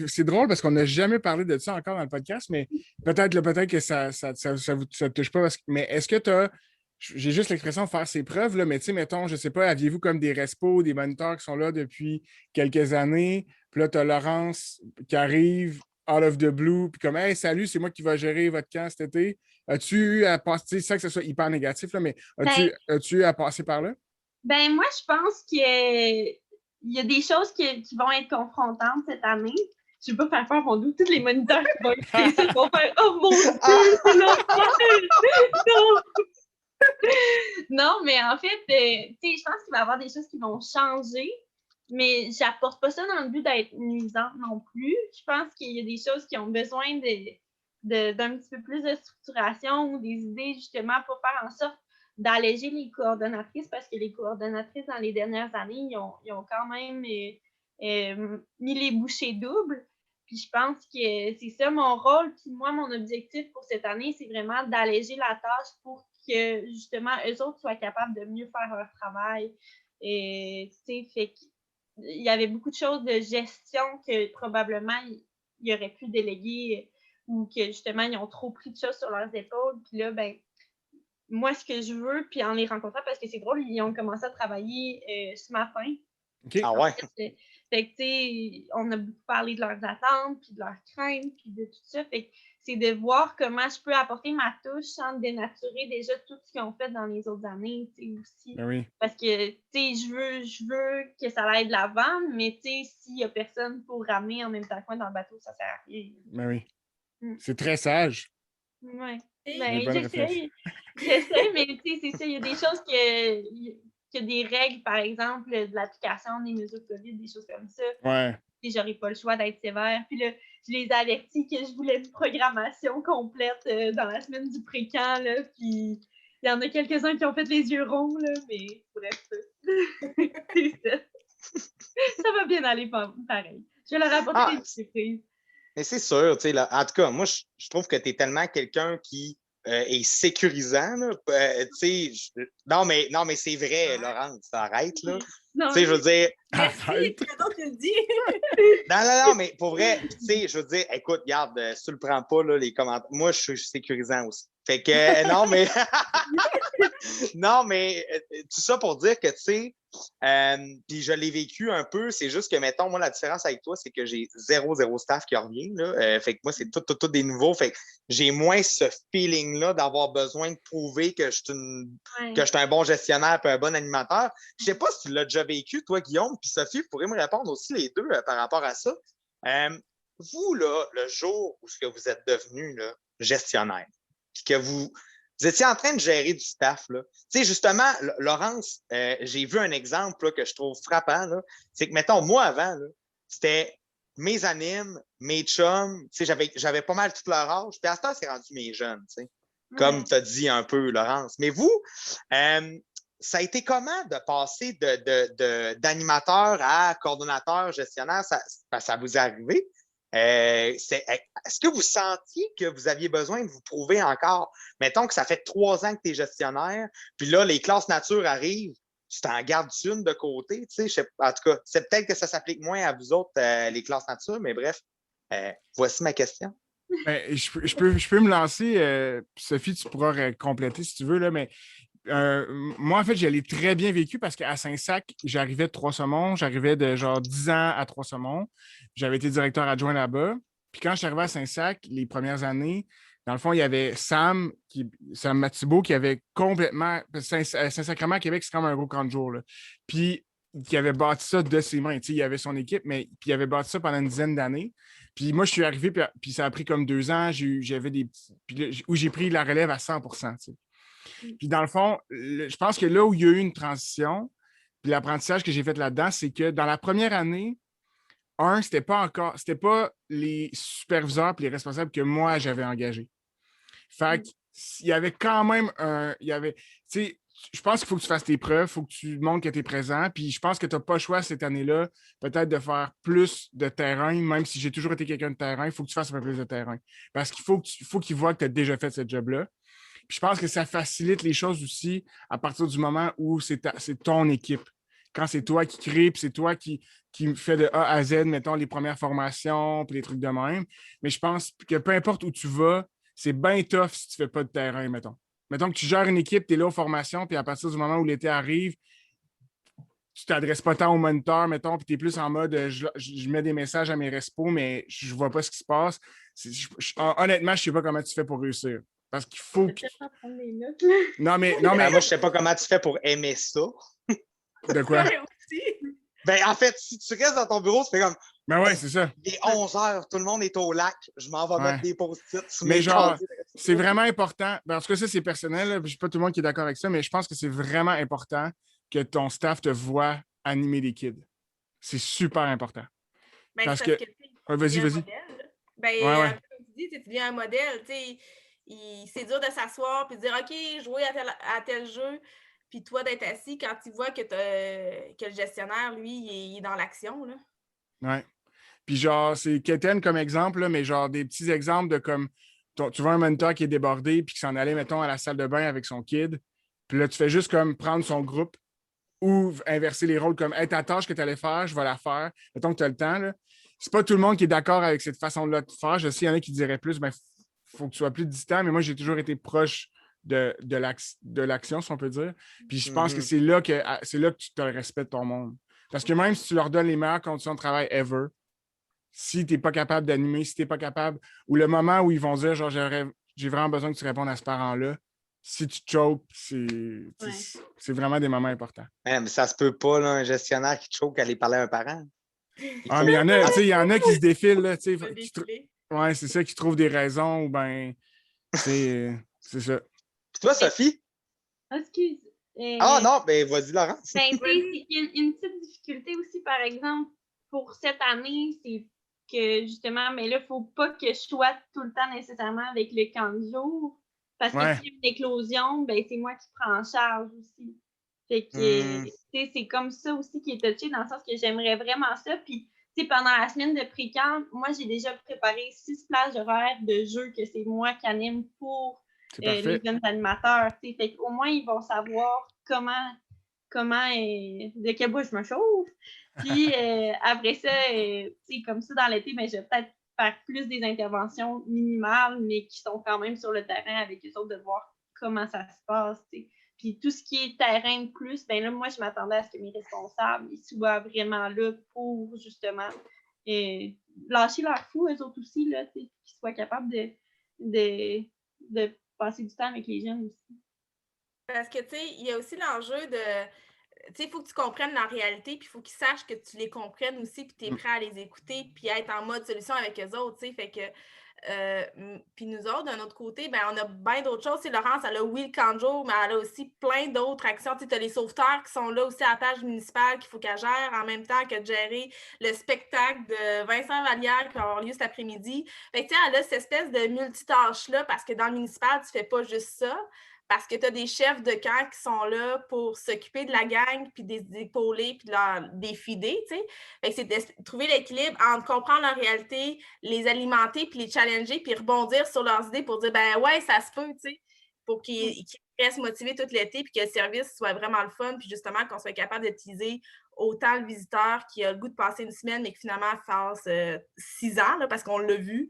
c'est drôle parce qu'on n'a jamais parlé de ça encore dans le podcast, mais peut-être que ça te touche pas. Mais est-ce que tu as, j'ai juste l'expression de faire ses preuves, là, mais tu sais, mettons, je sais pas, aviez-vous comme des respos, des moniteurs qui sont là depuis quelques années, puis là, tu as Laurence qui arrive out of the blue, puis comme, hey, salut, c'est moi qui va gérer votre camp cet été. As-tu eu à passer, sans que ce soit hyper négatif, là, mais as-tu eu à passer par là? Ben, moi, je pense qu'il y a des choses qui vont être confrontantes cette année. Je ne vais pas faire peur, mon doux. Tous les moniteurs qui vont être ici vont faire « Oh mon Dieu, c'est l'enfer! » Non, mais en fait, tu sais, je pense qu'il va y avoir des choses qui vont changer, mais j'apporte pas ça dans le but d'être nuisante non plus. Je pense qu'il y a des choses qui ont besoin d'un petit peu plus de structuration ou des idées justement pour faire en sorte d'alléger les coordonnatrices parce que les coordonnatrices dans les dernières années, ils ont quand même mis les bouchées doubles. Puis je pense que c'est ça mon rôle. Puis moi, mon objectif pour cette année, c'est vraiment d'alléger la tâche pour que justement eux autres soient capables de mieux faire leur travail. Et tu sais, fait qu'il y avait beaucoup de choses de gestion que probablement il aurait pu déléguer ou que justement, ils ont trop pris de choses sur leurs épaules. Puis là, ben, moi, ce que je veux, puis en les rencontrant, parce que c'est drôle, ils ont commencé à travailler ce matin. OK. Ah ouais? Fait que, tu sais, on a beaucoup parlé de leurs attentes, puis de leurs craintes, puis de tout ça. Fait que c'est de voir comment je peux apporter ma touche sans dénaturer déjà tout ce qu'ils ont fait dans les autres années, tu sais, aussi. Ben oui. Parce que, tu sais, je veux que ça aille de l'avant, mais, tu sais, s'il y a personne pour ramener en même temps que moi dans le bateau, ça sert à rien. Ben oui. Mm. C'est très sage. Ouais. Et- Ben, bonne réflexion. j'essaie, mais tu sais, c'est ça. Il y a des choses que des règles, par exemple, de l'application des mesures COVID, des choses comme ça. Ouais. Tu sais, j'aurais pas le choix d'être sévère. Puis là, je les ai avertis que je voulais une programmation complète dans la semaine du pré-camp, là. Puis il y en a quelques-uns qui ont fait les yeux ronds, là, mais bref. C'est ça. Ça va bien aller pareil. Je vais leur apporter une surprise. Mais c'est sûr, tu sais, là, en tout cas, moi, je trouve que tu es tellement quelqu'un qui est sécurisant. Là, tu sais, non, mais c'est vrai, Laurence, arrête, là. Non, Tu sais, je veux dire, Merci, Arrête. c'est d'autres qui le dit. non, mais pour vrai, tu sais, je veux dire, écoute, regarde, si tu le prends pas, là, les commentaires, moi, je suis sécurisant aussi. Fait que, non, mais, non, mais, tout ça pour dire que, tu sais, puis je l'ai vécu un peu, c'est juste que, mettons, moi, la différence avec toi, c'est que j'ai zéro staff qui revient, là. Fait que moi, c'est tout des nouveaux. Fait que j'ai moins ce feeling-là d'avoir besoin de prouver que je suis un bon gestionnaire et un bon animateur. Je sais pas si tu l'as déjà vécu, toi, Guillaume, puis Sophie, vous pourrez me répondre aussi les deux par rapport à ça. Vous, là, le jour où vous êtes devenu là, gestionnaire, puis que vous étiez en train de gérer du staff, là. Tu sais, justement, Laurence, j'ai vu un exemple là, que je trouve frappant, là. C'est que, mettons, moi, avant, là, c'était mes animes, mes chums, tu sais, j'avais pas mal tout leur âge, puis à ce temps, c'est rendu mes jeunes, tu sais, comme tu as dit un peu, Laurence. Mais vous, ça a été comment de passer d'animateur à coordonnateur, gestionnaire? Ça vous est arrivé? Est-ce que vous sentiez que vous aviez besoin de vous prouver encore? Mettons que ça fait 3 ans que tu es gestionnaire, puis là, les classes nature arrivent, tu t'en gardes une de côté, tu sais. En tout cas, c'est peut-être que ça s'applique moins à vous autres, les classes nature, mais bref, voici ma question. Ben, je peux me lancer. Sophie, tu pourras compléter si tu veux, là, mais moi, en fait, je l'ai très bien vécu parce qu'à Saint-Sac, j'arrivais de Trois-Saumons, j'arrivais de genre 10 ans à Trois-Saumons. J'avais été directeur adjoint là-bas. Puis quand je suis arrivé à Saint-Sac, les premières années, dans le fond, il y avait Sam Mathibault qui avait complètement. Saint-Sacrement, Québec, c'est comme un gros camp de jour, là. Puis qui avait bâti ça de ses mains. Tu sais, il avait son équipe, mais puis il avait bâti ça pendant une dizaine d'années. Puis moi, je suis arrivé, puis ça a pris comme 2 ans. J'avais des petits. Puis là, où j'ai pris la relève à 100%. Tu sais. Puis dans le fond, je pense que là où il y a eu une transition, puis l'apprentissage que j'ai fait là-dedans, c'est que dans la première année, c'était pas les superviseurs et les responsables que moi j'avais engagés. Fait qu'il y avait quand même tu sais, je pense qu'il faut que tu fasses tes preuves, il faut que tu montres que tu es présent. Puis je pense que tu n'as pas le choix cette année-là, peut-être de faire plus de terrain, même si j'ai toujours été quelqu'un de terrain, il faut que tu fasses un peu plus de terrain. Parce qu'il faut qu'ils voient que tu as déjà fait ce job-là. Puis je pense que ça facilite les choses aussi à partir du moment où c'est ton équipe. Quand c'est toi qui crée, puis c'est toi qui fait de A à Z, mettons, les premières formations, puis les trucs de même. Mais je pense que peu importe où tu vas, c'est bien tough si tu ne fais pas de terrain, mettons. Mettons que tu gères une équipe, tu es là aux formations, puis à partir du moment où l'été arrive, tu ne t'adresses pas tant au moniteur, mettons, puis tu es plus en mode je mets des messages à mes respos, mais je ne vois pas ce qui se passe. Honnêtement, je ne sais pas comment tu fais pour réussir. Parce qu'il faut que. Non, mais. Moi, je ne sais pas comment tu fais pour aimer ça. De quoi? Ben, en fait, si tu restes dans ton bureau, c'est comme. Ben ouais, c'est ça. Il est 11h, tout le monde est au lac, je m'en vais mettre des post-it. Mais genre, c'est vraiment important. Ben, en tout cas, ça, c'est personnel. Je ne sais pas tout le monde qui est d'accord avec ça, mais je pense que c'est vraiment important que ton staff te voit animer les kids. C'est super important. Ben, parce que. Vas-y. Ben, comme tu dis, tu deviens un modèle. C'est dur de s'asseoir et de dire OK, jouer à tel jeu. Puis toi, d'être assis quand tu vois que le gestionnaire, lui, il est dans l'action. Là. Ouais. Puis genre, c'est Kéten comme exemple, là, mais genre des petits exemples de comme tu vois un moniteur qui est débordé puis qui s'en allait, mettons, à la salle de bain avec son kid. Puis là, tu fais juste comme prendre son groupe ou inverser les rôles comme hey, ta tâche que tu allais faire, je vais la faire. Mettons que tu as le temps. Là. c'est pas tout le monde qui est d'accord avec cette façon-là de faire. Je sais, il y en a qui diraient plus, ben, faut que tu sois plus distant, mais moi, j'ai toujours été proche de l'action, si on peut dire. Puis je pense que c'est là que tu te respectes ton monde. Parce que même si tu leur donnes les meilleures conditions de travail ever, si tu n'es pas capable d'animer, si tu n'es pas capable, ou le moment où ils vont dire, genre, j'ai vraiment besoin que tu répondes à ce parent-là, si tu choques, c'est vraiment des moments importants. Mais ça se peut pas, là, un gestionnaire qui choque aller parler à un parent. Mais il y en a qui se défilent, là, tu Défilé. ouais, c'est ça, qui trouvent des raisons, ou ben, c'est ça. Puis toi, Sophie? Excuse. Ah non, ben vas-y, Laurence. Ben, tu sais, une petite difficulté aussi, par exemple, pour cette année, c'est que justement, mais là, il ne faut pas que je sois tout le temps nécessairement avec le camp de jour. Parce que s'il y a une éclosion, ben, c'est moi qui prends en charge aussi. Fait que, tu sais, c'est comme ça aussi qui est touché, dans le sens que j'aimerais vraiment ça. Puis, tu sais, pendant la semaine de pré-camp, moi, j'ai déjà préparé 6 plages horaires de jeux que c'est moi qui anime pour les jeunes animateurs. Tu sais, fait qu'au moins, ils vont savoir comment de quel bois je me chauffe. Puis après ça, tu sais, comme ça, dans l'été, ben, je vais peut-être faire plus des interventions minimales, mais qui sont quand même sur le terrain avec eux autres, de voir comment ça se passe, tu sais. Puis tout ce qui est terrain de plus, ben là, moi, je m'attendais à ce que mes responsables ils soient vraiment là pour, justement, lâcher leur fou, eux autres aussi, là, tu sais, qu'ils soient capables de passer du temps avec les jeunes aussi. Parce que, tu sais, il y a aussi l'enjeu de... Tu sais, il faut que tu comprennes la réalité, puis il faut qu'ils sachent que tu les comprennes aussi, puis tu es prêt à les écouter, puis à être en mode solution avec eux autres, tu sais. Fait que... puis nous autres, d'un autre côté, ben on a bien d'autres choses. Tu sais, Laurence, elle a oui le camp de jour, mais elle a aussi plein d'autres actions. Tu sais, tu as les sauveteurs qui sont là aussi à la page municipale qu'il faut qu'elle gère en même temps que de gérer le spectacle de Vincent Vallière qui va avoir lieu cet après-midi. Fait que, tu sais, elle a cette espèce de multitâche-là parce que dans le municipal, tu fais pas juste ça. Parce que tu as des chefs de camp qui sont là pour s'occuper de la gang, puis des épauler, puis des fider, tu sais. Fait que c'est de trouver l'équilibre entre comprendre leur réalité, les alimenter, puis les challenger, puis rebondir sur leurs idées pour dire, ben ouais, ça se peut, tu sais, pour qu'ils restent motivés tout l'été, puis que le service soit vraiment le fun, puis justement qu'on soit capable d'utiliser autant le visiteur qui a le goût de passer une semaine, mais qui finalement fasse 6 ans, là, parce qu'on l'a vu.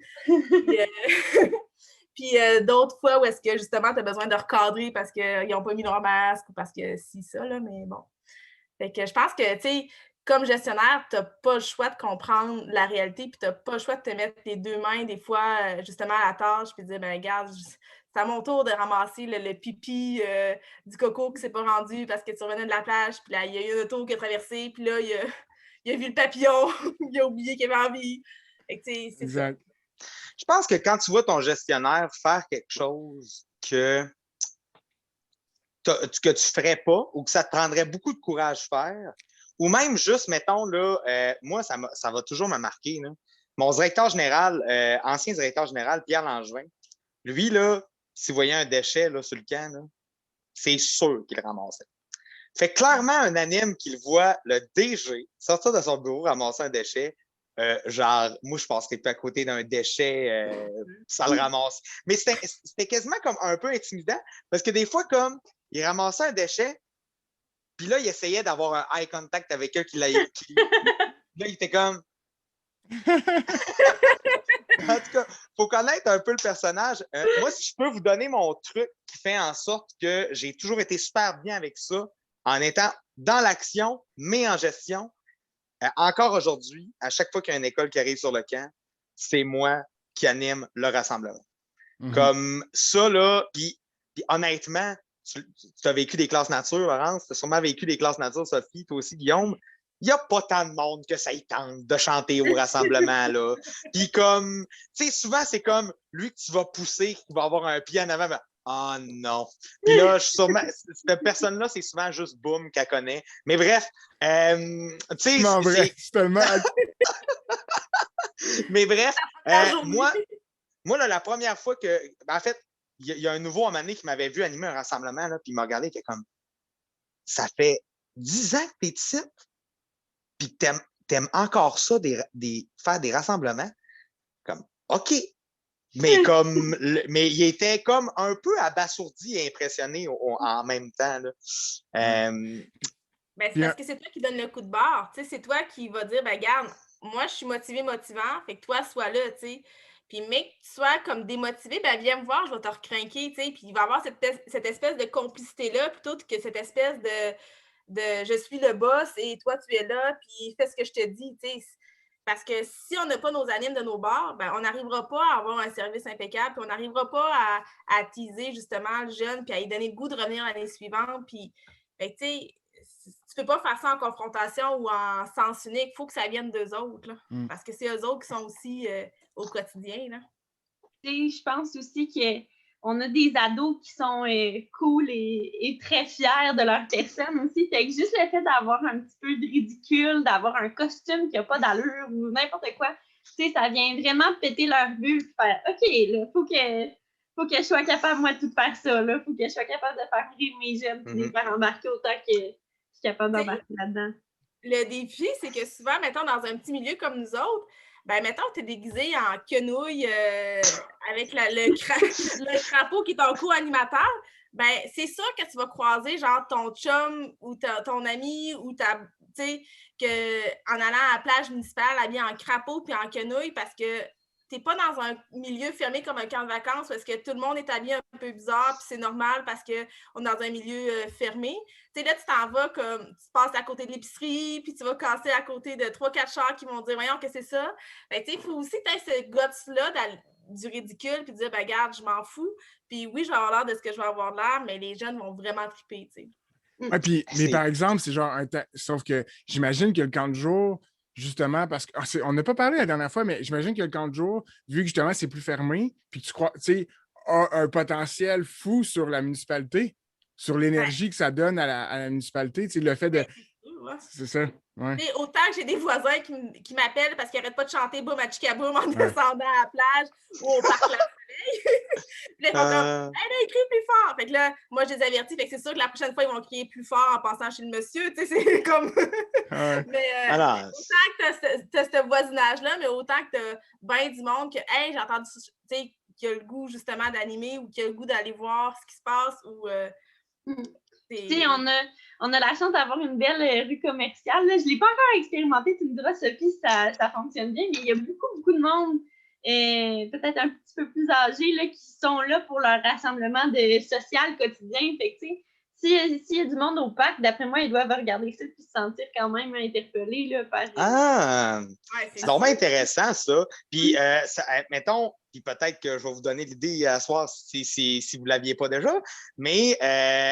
Puis d'autres fois où est-ce que justement tu as besoin de recadrer parce qu'ils n'ont pas mis leur masque ou parce que si, ça, là, mais bon. Fait que je pense que, tu sais, comme gestionnaire, tu n'as pas le choix de comprendre la réalité, puis tu n'as pas le choix de te mettre les 2 mains, des fois, justement, à la tâche, puis de dire, ben regarde, c'est à mon tour de ramasser le pipi du coco qui ne s'est pas rendu parce que tu revenais de la plage, puis là, il y a eu un auto qui a traversé, puis là, il a vu le papillon, il a oublié qu'il avait envie. Fait que, tu sais, c'est ça. Je pense que quand tu vois ton gestionnaire faire quelque chose que tu ne ferais pas ou que ça te prendrait beaucoup de courage de faire, ou même juste, mettons, là, moi, ça va toujours me marquer. Là. Mon directeur général, ancien directeur général, Pierre Langevin, lui, là, s'il voyait un déchet là, sur le camp, là, c'est sûr qu'il le ramassait. Fait que clairement, un anime qu'il voit le DG sortir de son bureau ramasser un déchet, genre, moi, je passerais plus à côté d'un déchet, ça le ramasse. Mais c'était quasiment comme un peu intimidant parce que des fois, comme, il ramassait un déchet, puis là, il essayait d'avoir un eye contact avec eux là, il était comme... En tout cas, il faut connaître un peu le personnage. Moi, si je peux vous donner mon truc qui fait en sorte que j'ai toujours été super bien avec ça, en étant dans l'action, mais en gestion, encore aujourd'hui, à chaque fois qu'il y a une école qui arrive sur le camp, c'est moi qui anime le rassemblement. Comme ça, là, puis honnêtement, tu as vécu des classes nature, Laurence, tu as sûrement vécu des classes nature, Sophie, toi aussi, Guillaume. Il n'y a pas tant de monde que ça y tente de chanter au rassemblement, là. Puis comme, tu sais, souvent, c'est comme lui que tu vas pousser, qui va avoir un pied en avant, mais oh non. Puis là, sûrement, cette personne-là, c'est souvent juste Boom qu'elle connaît. Mais bref, tu sais, c'est tellement... Mais bref, moi, là, la première fois que... En fait, il y a un nouveau à un moment donné qui m'avait vu animer un rassemblement, là, puis il m'a regardé, il était comme... Ça fait 10 ans que t'es ici, puis t'aimes encore ça, faire des rassemblements? Comme, OK. Mais comme, mais il était comme un peu abasourdi et impressionné en même temps. Là. Ben, c'est parce que c'est toi qui donne le coup de barre. Tu sais, c'est toi qui va dire, ben, regarde, moi, je suis motivant, fait que toi, sois là, tu sais. Puis, mec, tu sois comme démotivé, ben viens me voir, je vais te recrinquer, tu sais. Puis, il va y avoir cette espèce de complicité-là plutôt que cette espèce de je suis le boss et toi, tu es là, puis fais ce que je te dis, tu sais. Parce que si on n'a pas nos animes de nos bars, ben, on n'arrivera pas à avoir un service impeccable, puis on n'arrivera pas à teaser justement le jeune, puis à lui donner le goût de revenir l'année suivante. Puis, tu sais, tu peux pas faire ça en confrontation ou en sens unique. Il faut que ça vienne d'eux autres, là. Parce que c'est eux autres qui sont aussi au quotidien, là. Je pense aussi qu'on a des ados qui sont cool et très fiers de leur personne aussi. Fait que juste le fait d'avoir un petit peu de ridicule, d'avoir un costume qui n'a pas d'allure ou n'importe quoi, ça vient vraiment péter leur bulle et faire OK, là, faut que je sois capable, moi, de tout faire ça. Là. Faut que je sois capable de faire rire mes jeunes et de les faire embarquer autant que je suis capable d'embarquer là-dedans. Le défi, c'est que souvent, mettons, dans un petit milieu comme nous autres, ben, mettons, tu es déguisé en quenouille avec le crapaud qui est ton co-animateur, ben, c'est sûr que tu vas croiser, genre, ton chum ou ton ami ou tu sais, en allant à la plage municipale habillé en crapaud puis en quenouille parce que t'es pas dans un milieu fermé comme un camp de vacances parce que tout le monde est habillé un peu bizarre puis c'est normal parce qu'on est dans un milieu fermé. Tu sais, là, tu t'en vas comme, tu passes à côté de l'épicerie puis tu vas casser à côté de 3-4 chars qui vont dire, voyons, que c'est ça. Ben, tu sais, il faut aussi que tu aies ce guts-là du ridicule puis de dire, ben, regarde, je m'en fous. Puis oui, je vais avoir l'air de ce que je vais avoir l'air, mais les jeunes vont vraiment triper, tu sais. Ouais, mais par exemple, c'est genre sauf que j'imagine que le camp de jour, justement, parce qu'on n'a pas parlé la dernière fois, mais j'imagine que le camp de jour, vu que justement c'est plus fermé, puis que tu crois, tu sais, a un potentiel fou sur la municipalité, sur l'énergie que ça donne à la municipalité, tu sais, le fait de. C'est ça. Ouais. Autant que j'ai des voisins qui m'appellent parce qu'ils n'arrêtent pas de chanter Boum à Chicaboum en descendant à la plage ou au parc La Soleil. Puis là, ils font comme hey, là, ils crient plus fort. Fait que là, moi, je les avertis. Fait que c'est sûr que la prochaine fois, ils vont crier plus fort en passant chez le monsieur. Tu sais, c'est comme. Mais autant que tu as ce voisinage-là, mais autant que tu as bien du monde que, hey, j'ai entendu, tu sais, qui a le goût justement d'animer ou qui a le goût d'aller voir ce qui se passe ou. Tu sais, on a la chance d'avoir une belle rue commerciale. Là. Je ne l'ai pas encore expérimenté. Tu me diras, Sophie, ça fonctionne bien, mais il y a beaucoup de monde, peut-être un petit peu plus âgé, là, qui sont là pour leur rassemblement social quotidien. Fait que, tu sais, s'il y a du monde au parc, d'après moi, ils doivent regarder ça et se sentir quand même interpellés. Là, par... c'est vraiment intéressant, ça. Puis, mettons, puis peut-être que je vais vous donner l'idée à soir si vous ne l'aviez pas déjà, mais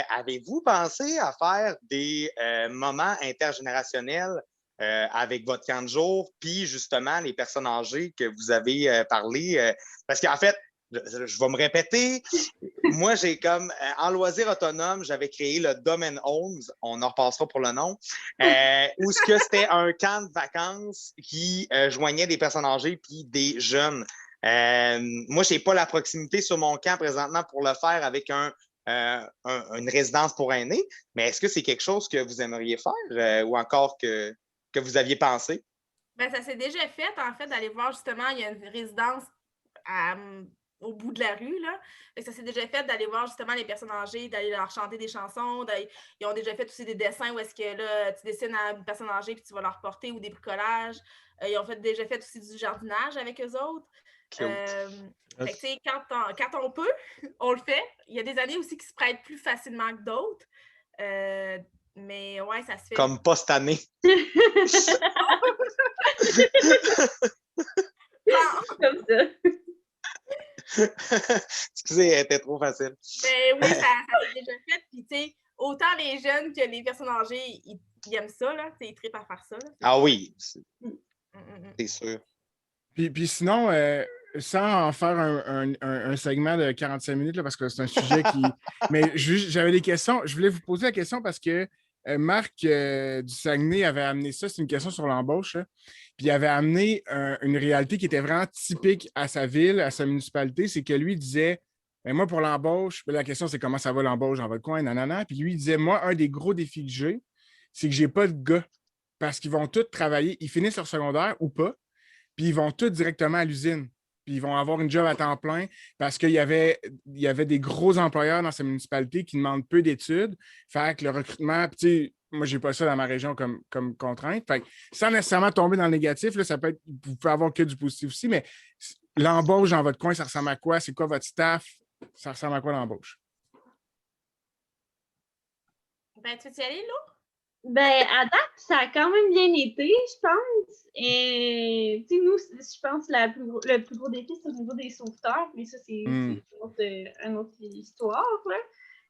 avez-vous pensé à faire des moments intergénérationnels avec votre camp de jour, puis justement les personnes âgées que vous avez parlé? Parce qu'en fait, je vais me répéter. Moi, j'ai comme, en loisir autonome, j'avais créé le Domaine Homes, on en repassera pour le nom, où c'était un camp de vacances qui joignait des personnes âgées puis des jeunes. Moi, je n'ai pas la proximité sur mon camp présentement pour le faire avec une résidence pour aînés, mais est-ce que c'est quelque chose que vous aimeriez faire ou encore que vous aviez pensé? Ben, ça s'est déjà fait, en fait, d'aller voir justement, il y a une résidence au bout de la rue, là. Ça s'est déjà fait d'aller voir justement les personnes âgées, d'aller leur chanter des chansons. Ils ont déjà fait aussi des dessins où est-ce que là, tu dessines à une personne âgée puis tu vas leur porter ou des bricolages. Ils ont déjà fait aussi du jardinage avec eux autres. Fait que, quand on peut, on le fait. Il y a des années aussi qui se prêtent plus facilement que d'autres. Mais ouais, ça se fait. Comme pas cette année. Comme ça. Excusez, elle était trop facile. Mais oui, ça s'est déjà fait. Puis, tu sais, autant les jeunes que les personnes âgées, ils aiment ça, là. Ils trippent à faire ça. Là. Ah oui, c'est sûr. Puis sinon, sans en faire un segment de 45 minutes, là, parce que c'est un sujet qui. Mais j'avais des questions. Je voulais vous poser la question parce que Marc du Saguenay avait amené ça. C'est une question sur l'embauche. Hein. Puis il avait amené une réalité qui était vraiment typique à sa ville, à sa municipalité. C'est que lui disait moi, pour l'embauche, la question, c'est comment ça va l'embauche dans votre coin, nanana. Puis lui, il disait moi, un des gros défis que j'ai, c'est que j'ai pas de gars. Parce qu'ils vont tous travailler, ils finissent leur secondaire ou pas. Puis ils vont tous directement à l'usine. Puis ils vont avoir une job à temps plein parce qu'il y avait des gros employeurs dans sa municipalité qui demandent peu d'études. Fait que le recrutement, tu sais, moi, j'ai pas ça dans ma région comme contrainte. Fait que, sans nécessairement tomber dans le négatif, là, ça peut être, vous pouvez avoir que du positif aussi, mais l'embauche dans votre coin, ça ressemble à quoi? C'est quoi votre staff? Ça ressemble à quoi l'embauche? Ben, tu veux y aller, Lou? Ben, à date, ça a quand même bien été, je pense. Et, tu sais, nous, je pense que le plus gros défi, c'est au niveau des sauveteurs. Mais ça, c'est une autre histoire, là.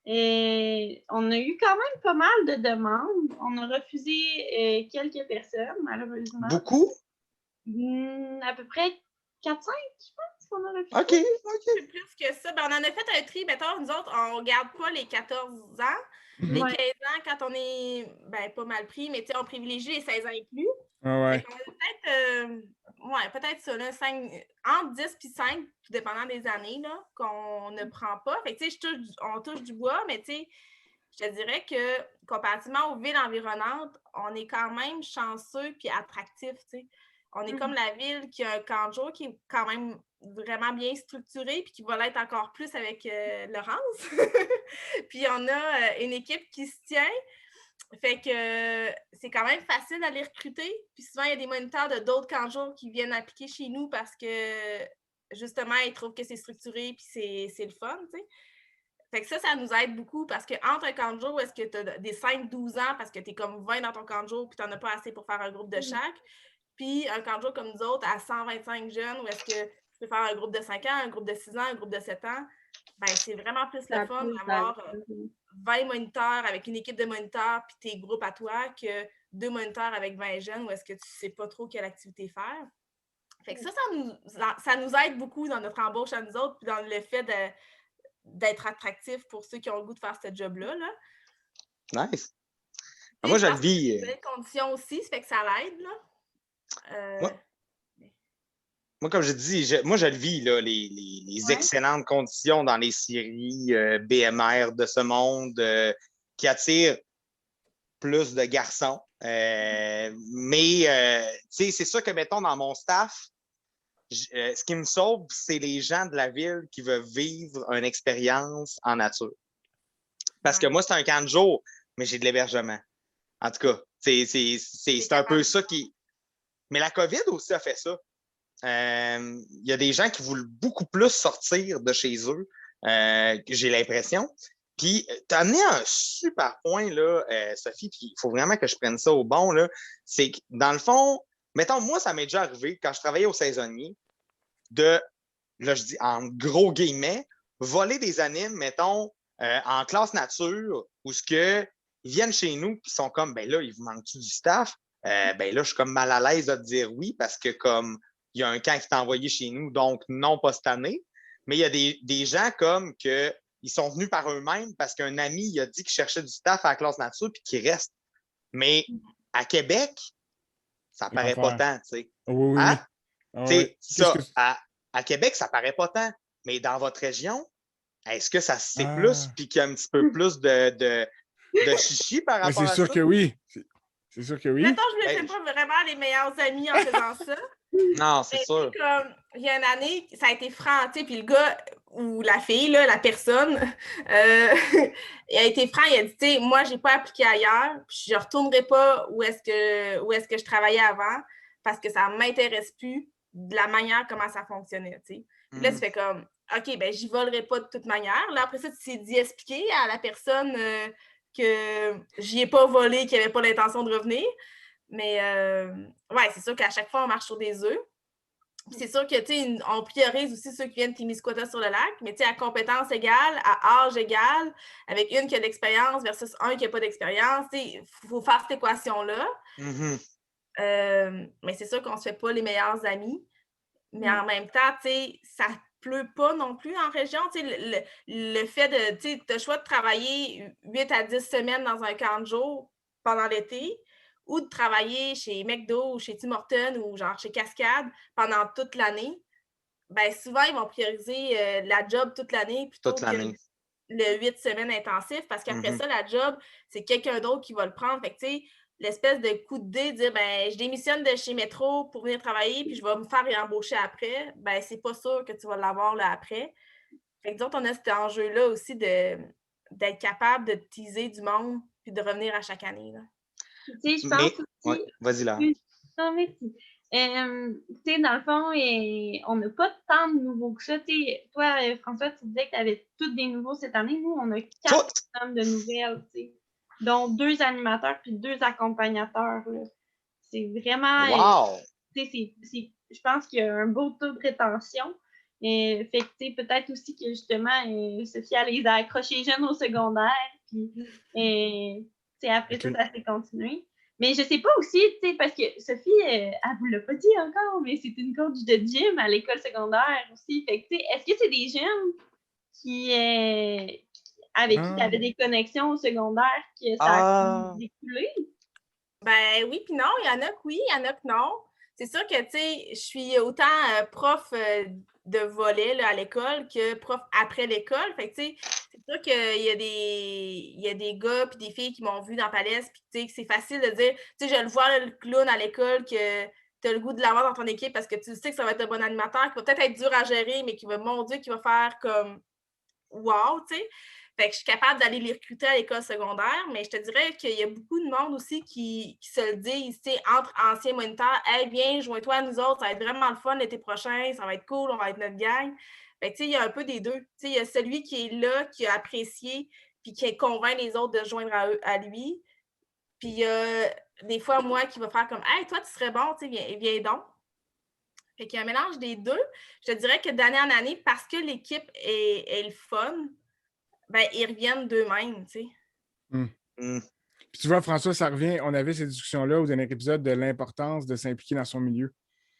Et on a eu quand même pas mal de demandes. On a refusé quelques personnes, malheureusement. Beaucoup? À peu près 4-5, je pense qu'on a refusé. OK. Plus que ça. Ben, on en a fait un tri. Mettons, nous autres, on ne garde pas les 14 ans. Les 15 ans, quand on est pas mal pris, mais on privilégie les 16 ans et plus. Ouais. Fait qu'on a peut-être ça, là, entre 10 et 5, tout dépendant des années, là, qu'on ne prend pas. Fait que, on touche du bois, mais je te dirais que comparativement aux villes environnantes, on est quand même chanceux puis attractif. T'sais. On est comme la ville qui a un camp de jour qui est quand même vraiment bien structuré puis qui va l'être encore plus avec Laurence. Puis on a une équipe qui se tient. Fait que c'est quand même facile d'aller recruter. Puis souvent, il y a des moniteurs de d'autres camps de jour qui viennent appliquer chez nous parce que justement, ils trouvent que c'est structuré puis c'est le fun, tu sais. Fait que ça nous aide beaucoup parce qu'entre un camp de jour où est-ce que tu as des 5-12 ans parce que tu es comme 20 dans ton camp de jour puis tu n'en as pas assez pour faire un groupe de chaque, puis un camp de jour comme nous autres à 125 jeunes où est-ce que tu peux faire un groupe de 5 ans, un groupe de 6 ans, un groupe de 7 ans, ben c'est vraiment plus le fun d'avoir 20 moniteurs avec une équipe de moniteurs puis tes groupes à toi que 2 moniteurs avec 20 jeunes où est-ce que tu ne sais pas trop quelle activité faire. Fait que ça nous aide beaucoup dans notre embauche à nous autres puis dans le fait d'être attractif pour ceux qui ont le goût de faire ce job-là. Là. Nice. Moi, je le vis. Il y a des conditions aussi, ça fait que ça l'aide. Là. Moi, comme je dis, moi, je le vis, là, les excellentes conditions dans les séries BMR de ce monde qui attirent plus de garçons. Mais, tu sais, c'est sûr que, mettons, dans mon staff, ce qui me sauve, c'est les gens de la ville qui veulent vivre une expérience en nature. Parce que moi, c'est un camp de jour, mais j'ai de l'hébergement. En tout cas, c'est un peu ça qui... Mais la COVID aussi a fait ça. Il y a des gens qui voulaient beaucoup plus sortir de chez eux, j'ai l'impression. Puis, tu as amené un super point, là, Sophie, puis il faut vraiment que je prenne ça au bon, là. C'est que, dans le fond, mettons, moi, ça m'est déjà arrivé, quand je travaillais au saisonnier, de, là, je dis en gros guillemets, voler des animes, mettons, en classe nature, où ce que ils viennent chez nous, puis sont comme, ben là, il vous manque-tu du staff? Ben là, je suis comme mal à l'aise de te dire oui, parce que comme il y a un camp qui t'a envoyé chez nous, donc non, pas cette année. Mais il y a des gens comme que ils sont venus par eux-mêmes parce qu'un ami il a dit qu'il cherchait du staff à la classe nature puis qu'il reste. Mais à Québec, ça paraît pas tant, tu sais. Oui. Hein? Oui. Ça, à Québec, ça paraît pas tant. Mais dans votre région, est-ce que ça se sait plus puis qu'il y a un petit peu plus de chichi par rapport à ça? C'est sûr que oui. C'est sûr que oui. Mettons, je ne me fais pas vraiment les meilleurs amis en faisant ça. Non, c'est sûr. Comme, il y a une année, ça a été franc, tu sais, puis le gars ou la fille, là, la personne, il a été franc, il a dit, tu sais, moi, j'ai pas appliqué ailleurs, puis je retournerai pas où est-ce que je travaillais avant, parce que ça m'intéresse plus de la manière comment ça fonctionnait, tu sais. Puis là, tu fais comme, OK, ben j'y volerai pas de toute manière. Là, après ça, tu t'es dit expliquer à la personne que j'y ai pas volé, qu'il n'y avait pas l'intention de revenir. Mais ouais, c'est sûr qu'à chaque fois, on marche sur des œufs. Puis c'est sûr que, tu sais, on priorise aussi ceux qui viennent Témiscouata sur le lac, mais tu sais, à compétence égale, à âge égal, avec une qui a de l'expérience versus un qui n'a pas d'expérience, tu sais, il faut faire cette équation-là. Mais c'est sûr qu'on ne se fait pas les meilleurs amis. Mais en même temps, tu sais, ça pleut pas non plus en région. Tu sais, le fait de, tu sais, tu as le choix de travailler 8 à 10 semaines dans un camp de jour pendant l'été, ou de travailler chez McDo ou chez Tim Hortons ou genre chez Cascade pendant toute l'année, bien souvent, ils vont prioriser la job toute l'année plutôt que le 8 semaines intensif parce qu'après ça, la job, c'est quelqu'un d'autre qui va le prendre. Fait que, tu sais, l'espèce de coup de dé, dire, ben je démissionne de chez Métro pour venir travailler puis je vais me faire réembaucher après, ben c'est pas sûr que tu vas l'avoir là après. Fait que d'autres, on a cet enjeu-là aussi d'être capable de teaser du monde puis de revenir à chaque année. Là. Tu sais, je pense aussi... vas-y là. Non, merci. Tu sais, dans le fond, on n'a pas tant de nouveaux que ça. Toi, François, tu disais que tu avais tous des nouveaux cette année. Nous, on a 4 hommes de nouvelles, dont 2 animateurs puis 2 accompagnateurs. Là. C'est vraiment... Wow! Je pense qu'il y a un beau taux de rétention. Fait que, peut-être aussi que, justement, Sophie, elle les a accrochés jeunes au secondaire. Puis, après ça s'est continué. Mais je sais pas aussi, parce que Sophie, elle vous l'a pas dit encore, mais c'est une coach de gym à l'école secondaire aussi. Fait que, est-ce que c'est des jeunes avec qui tu avais des connexions au secondaire que ça a découlé? Ben oui, puis non, il y en a que oui, il y en a que non. C'est sûr que, tu sais, je suis autant prof de volley là, à l'école que prof après l'école. Fait que, tu sais, c'est sûr qu'il y a des gars puis des filles qui m'ont vu dans Palais, puis tu sais, c'est facile de dire, tu sais, je le vois, là, le clown à l'école, que tu as le goût de l'avoir dans ton équipe parce que tu sais que ça va être un bon animateur, qui va peut-être être dur à gérer, mais qui va, mon Dieu, qui va faire comme wow, tu sais. Fait que je suis capable d'aller les recruter à l'école secondaire, mais je te dirais qu'il y a beaucoup de monde aussi qui se le disent, tu sais, entre anciens moniteurs, « Hey, viens, joins-toi à nous autres, ça va être vraiment le fun l'été prochain, ça va être cool, on va être notre gang. » Fait que, tu sais, il y a un peu des deux. Tu sais, il y a celui qui est là, qui a apprécié, puis qui convainc les autres de se joindre à lui. Puis il y a des fois, moi, qui va faire comme, « Hey, toi, tu serais bon, tu sais, viens donc. » Fait qu'il y a un mélange des deux. Je te dirais que d'année en année, parce que l'équipe est le fun, ben, ils reviennent d'eux-mêmes, tu sais. Puis tu vois, François, ça revient, on avait cette discussion-là au dernier épisode de l'importance de s'impliquer dans son milieu.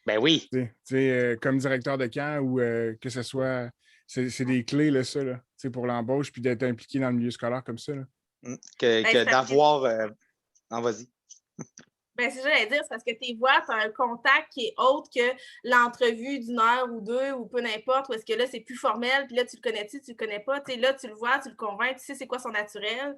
Ben oui. Tu sais, comme directeur de camp ou que ce soit, c'est des clés, là, ça, là, pour l'embauche, puis d'être impliqué dans le milieu scolaire comme ça. Là. Que d'avoir... Non, vas-y. Ben, c'est ça, j'allais dire, c'est parce que tes voix, tu as un contact qui est autre que l'entrevue d'une heure ou deux, ou peu n'importe, où est-ce que là, c'est plus formel, puis là, tu le connais-tu, tu le connais pas, tu sais, là, tu le vois, tu le convaincs, tu sais c'est quoi son naturel.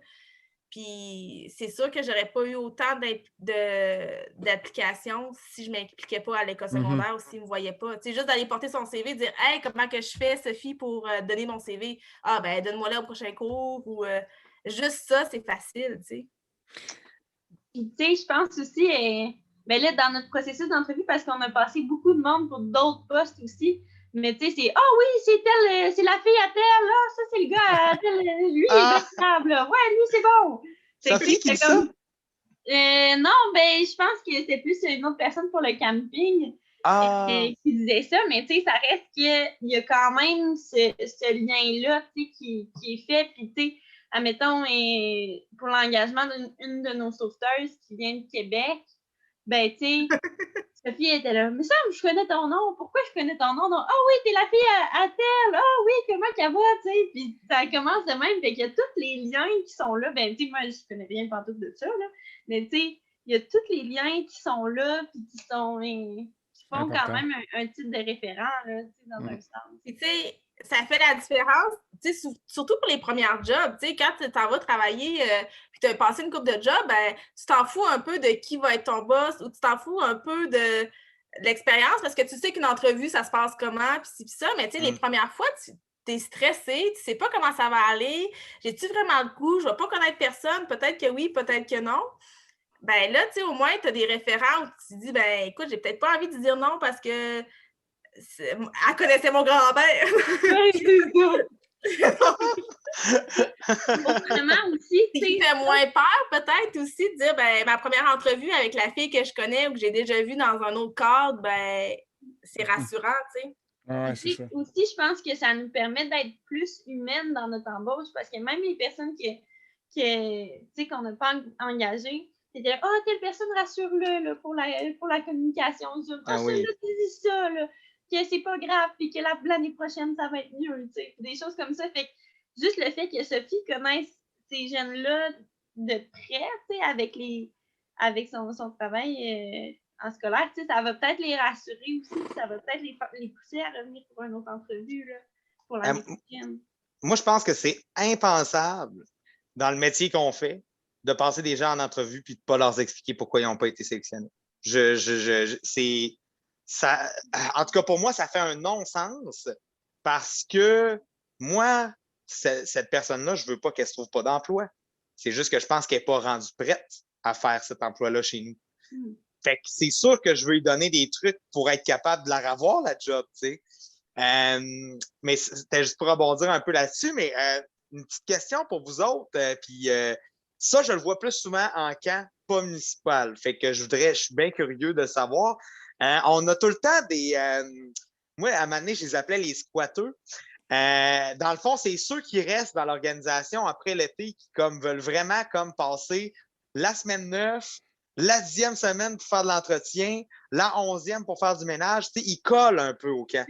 Puis c'est sûr que j'aurais pas eu autant d'applications si je m'impliquais pas à l'école secondaire ou s'ils me voyaient pas. Tu sais, juste d'aller porter son CV, dire « Hey, comment que je fais, Sophie, pour donner mon CV? Ah, ben, donne-moi là au prochain cours. » Ou juste ça, c'est facile, tu sais. Puis, tu sais, je pense aussi, ben là, dans notre processus d'entrevue, parce qu'on a passé beaucoup de monde pour d'autres postes aussi, mais tu sais, c'est « Ah oui, c'est la fille à telle, là, ça, c'est le gars à telle, lui, il est bien stable, là. Ouais, lui, c'est bon. » Sophie qui dit ça? Non, ben, je pense que c'était plus une autre personne pour le camping qui disait ça, mais tu sais, ça reste qu'il y a quand même ce lien-là, tu sais, qui est fait, puis tu sais, admettons, pour l'engagement d'une de nos sauveteuses qui vient de Québec, ben, tu sais, Sophie était là, mais ça, je connais ton nom, pourquoi je connais ton nom? Ah oui, t'es la fille à telle, ah oui, comment qu'elle va, tu sais, puis ça commence de même, fait qu'il y a tous les liens qui sont là, ben, tu sais, moi, je connais rien pas tout de ça, là, mais tu sais, il y a tous les liens qui sont là, puis qui font quand même un titre de référent, là, tu sais, dans un sens. Puis, tu sais, ça fait la différence, tu sais, surtout pour les premières jobs, tu sais, quand tu t'en vas travailler, puis tu as passé une couple de jobs, ben, tu t'en fous un peu de qui va être ton boss ou tu t'en fous un peu de l'expérience parce que tu sais qu'une entrevue, ça se passe comment, puis ça, mais tu sais, les premières fois, tu es stressé, tu sais pas comment ça va aller, j'ai-tu vraiment le coup, je vais pas connaître personne, peut-être que oui, peut-être que non. Ben là, tu sais, au moins, tu as des référents où tu te dis, ben écoute, j'ai peut-être pas envie de dire non parce que elle connaissait mon grand-père. Autrement aussi, tu sais. Ça fait moins peur, peut-être aussi, de dire, ben, ma première entrevue avec la fille que je connais ou que j'ai déjà vue dans un autre cadre, ben, c'est rassurant, tu sais. Ouais, c'est ça. Aussi, je pense que ça nous permet d'être plus humaines dans notre embauche parce que même les personnes qu'on n'a pas engagées, c'était « Ah, telle personne, rassure-le là, pour la communication. Rassure-le, tu dis ça, là, que c'est pas grave, puis que l'année prochaine, ça va être mieux. » Des choses comme ça. Fait que juste le fait que Sophie connaisse ces jeunes-là de près, avec son travail en scolaire, ça va peut-être les rassurer aussi, ça va peut-être les pousser à revenir pour une autre entrevue là, pour l'année prochaine. Moi, je pense que c'est impensable dans le métier qu'on fait de passer des gens en entrevue puis de ne pas leur expliquer pourquoi ils n'ont pas été sélectionnés. En tout cas, pour moi, ça fait un non-sens parce que moi, cette personne-là, je ne veux pas qu'elle ne se trouve pas d'emploi. C'est juste que je pense qu'elle n'est pas rendue prête à faire cet emploi-là chez nous. Mm. Fait que c'est sûr que je veux lui donner des trucs pour être capable de la revoir, la job, tu sais. Mais c'était juste pour rebondir un peu là-dessus, mais une petite question pour vous autres. Puis ça, je le vois plus souvent en camp pas municipal. Fait que je suis bien curieux de savoir. On a tout le temps des... moi, à un moment donné, je les appelais les squatteurs. Dans le fond, c'est ceux qui restent dans l'organisation après l'été qui comme veulent vraiment comme passer la semaine 9, la 10e semaine pour faire de l'entretien, la 11e pour faire du ménage. Tu sais, ils collent un peu au camp.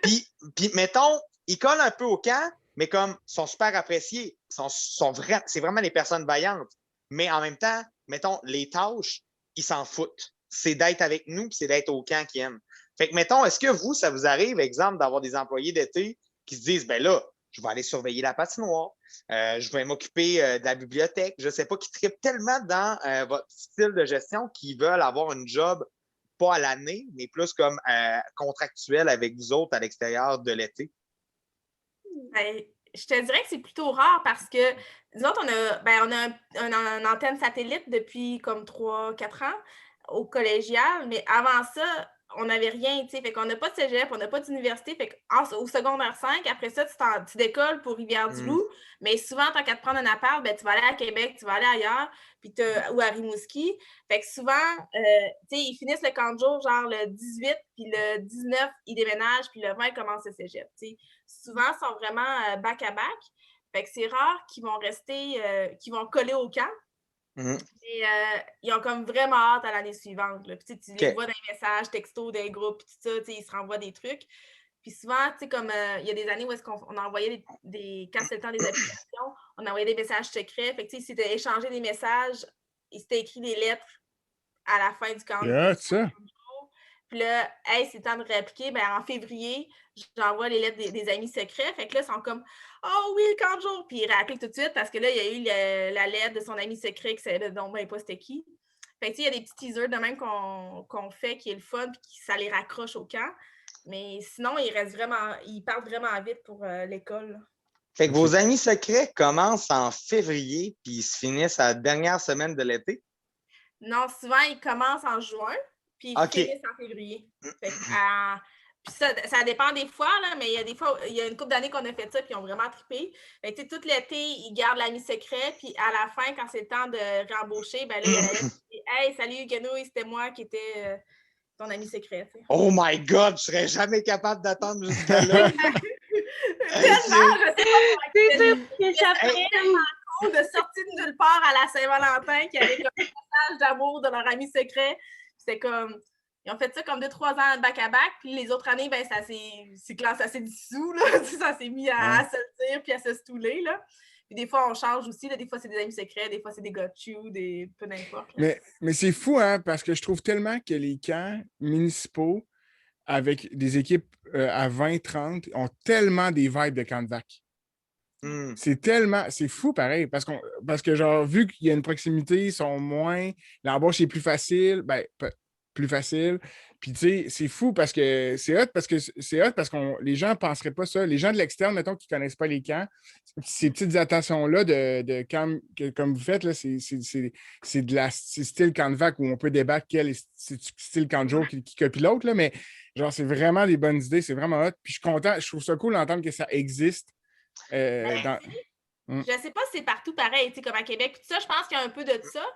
Puis, mettons, ils collent un peu au camp, mais comme sont super appréciés. C'est vraiment des personnes vaillantes. Mais en même temps, mettons, les tâches, ils s'en foutent. C'est d'être avec nous, puis c'est d'être au camp qu'ils aiment. Fait que, mettons, est-ce que vous, ça vous arrive, exemple, d'avoir des employés d'été qui se disent, ben là, je vais aller surveiller la patinoire, je vais m'occuper de la bibliothèque, je ne sais pas, qui trippent tellement dans votre style de gestion qu'ils veulent avoir une job, pas à l'année, mais plus comme contractuel avec vous autres à l'extérieur de l'été? Ben, je te dirais que c'est plutôt rare parce que nous autres, on a une antenne satellite depuis comme 3-4 ans au collégial, mais avant ça, on n'avait rien, tu sais. Fait qu'on n'a pas de cégep, on n'a pas d'université. Fait qu'au secondaire 5, après ça, tu décolles pour Rivière-du-Loup. Mais souvent, tant qu'à te prendre un appart, ben, tu vas aller à Québec, tu vas aller ailleurs, ou à Rimouski. Fait que souvent, tu sais, ils finissent le camp de jour genre le 18, puis le 19, ils déménagent, puis le 20, ils commencent le cégep, tu sais. Souvent, ils sont vraiment back-à-back. Fait que c'est rare qu'ils vont rester, qu'ils vont coller au camp. Et ils ont comme vraiment hâte à l'année suivante. Là. Puis, tu les vois dans les messages, textos, des groupes, tout ça, ils se renvoient des trucs. Puis souvent, tu sais, comme il y a des années où est-ce qu'on envoyait quand c'était le temps des applications, on envoyait des messages secrets. Fait que, tu sais, ils s'étaient échangé des messages, ils s'étaient écrit des lettres à la fin du camp. Ça. Puis là, hey, c'est le temps de réappliquer. Ben, en février, j'envoie les lettres des amis secrets. Fait que là, ils sont comme oh oui, le camp de jour. Puis ils réappliquent tout de suite parce que là, il y a eu la lettre de son ami secret qui savait donc ben pas c'était qui. Fait que tu sais, il y a des petits teasers de même qu'on fait qui est le fun puis ça les raccroche au camp. Mais sinon, ils partent vraiment vite pour l'école. Là. Fait que vos amis secrets commencent en février puis ils se finissent à la dernière semaine de l'été? Non, souvent, ils commencent en juin. Puis ils finissent en février. Fait que, puis ça dépend des fois, là, mais il y a une couple d'années qu'on a fait ça, puis ils ont vraiment trippé. Fait que, tout l'été, ils gardent l'ami secret, puis à la fin, quand c'est le temps de réembaucher, ben là, il y a hey, salut Guenouille, c'était moi qui étais ton ami secret. T'sais. Oh my God, je serais jamais capable d'attendre jusqu'à là. Tellement, je sais pas de sortir de nulle part à la Saint-Valentin qui avait comme un message d'amour de leur ami secret. C'était comme, ils ont fait ça comme 2-3 ans de back-à-back, puis les autres années, ben ça s'est dissous, là. Ça s'est mis à se le dire puis à se stouler, là. Puis des fois, on change aussi, là. Des fois, c'est des amis secrets, des fois, c'est des got you, peu n'importe. Mais c'est fou, hein, parce que je trouve tellement que les camps municipaux avec des équipes à 20-30 ont tellement des vibes de camp de vac. C'est fou pareil, parce que genre, vu qu'il y a une proximité, ils sont moins, l'embauche est plus facile, plus facile. Puis tu sais, c'est fou parce que c'est hot parce que les gens ne penseraient pas ça. Les gens de l'externe, mettons, qui ne connaissent pas les camps, ces petites attentions-là de camp, comme vous faites, là, c'est style camp de vac où on peut débattre quel est style camp de jour qui copie l'autre, là, mais genre, c'est vraiment des bonnes idées, c'est vraiment hot. Puis je suis content, je trouve ça cool d'entendre que ça existe. Je sais pas si c'est partout pareil, comme à Québec. Tout ça, je pense qu'il y a un peu de ça.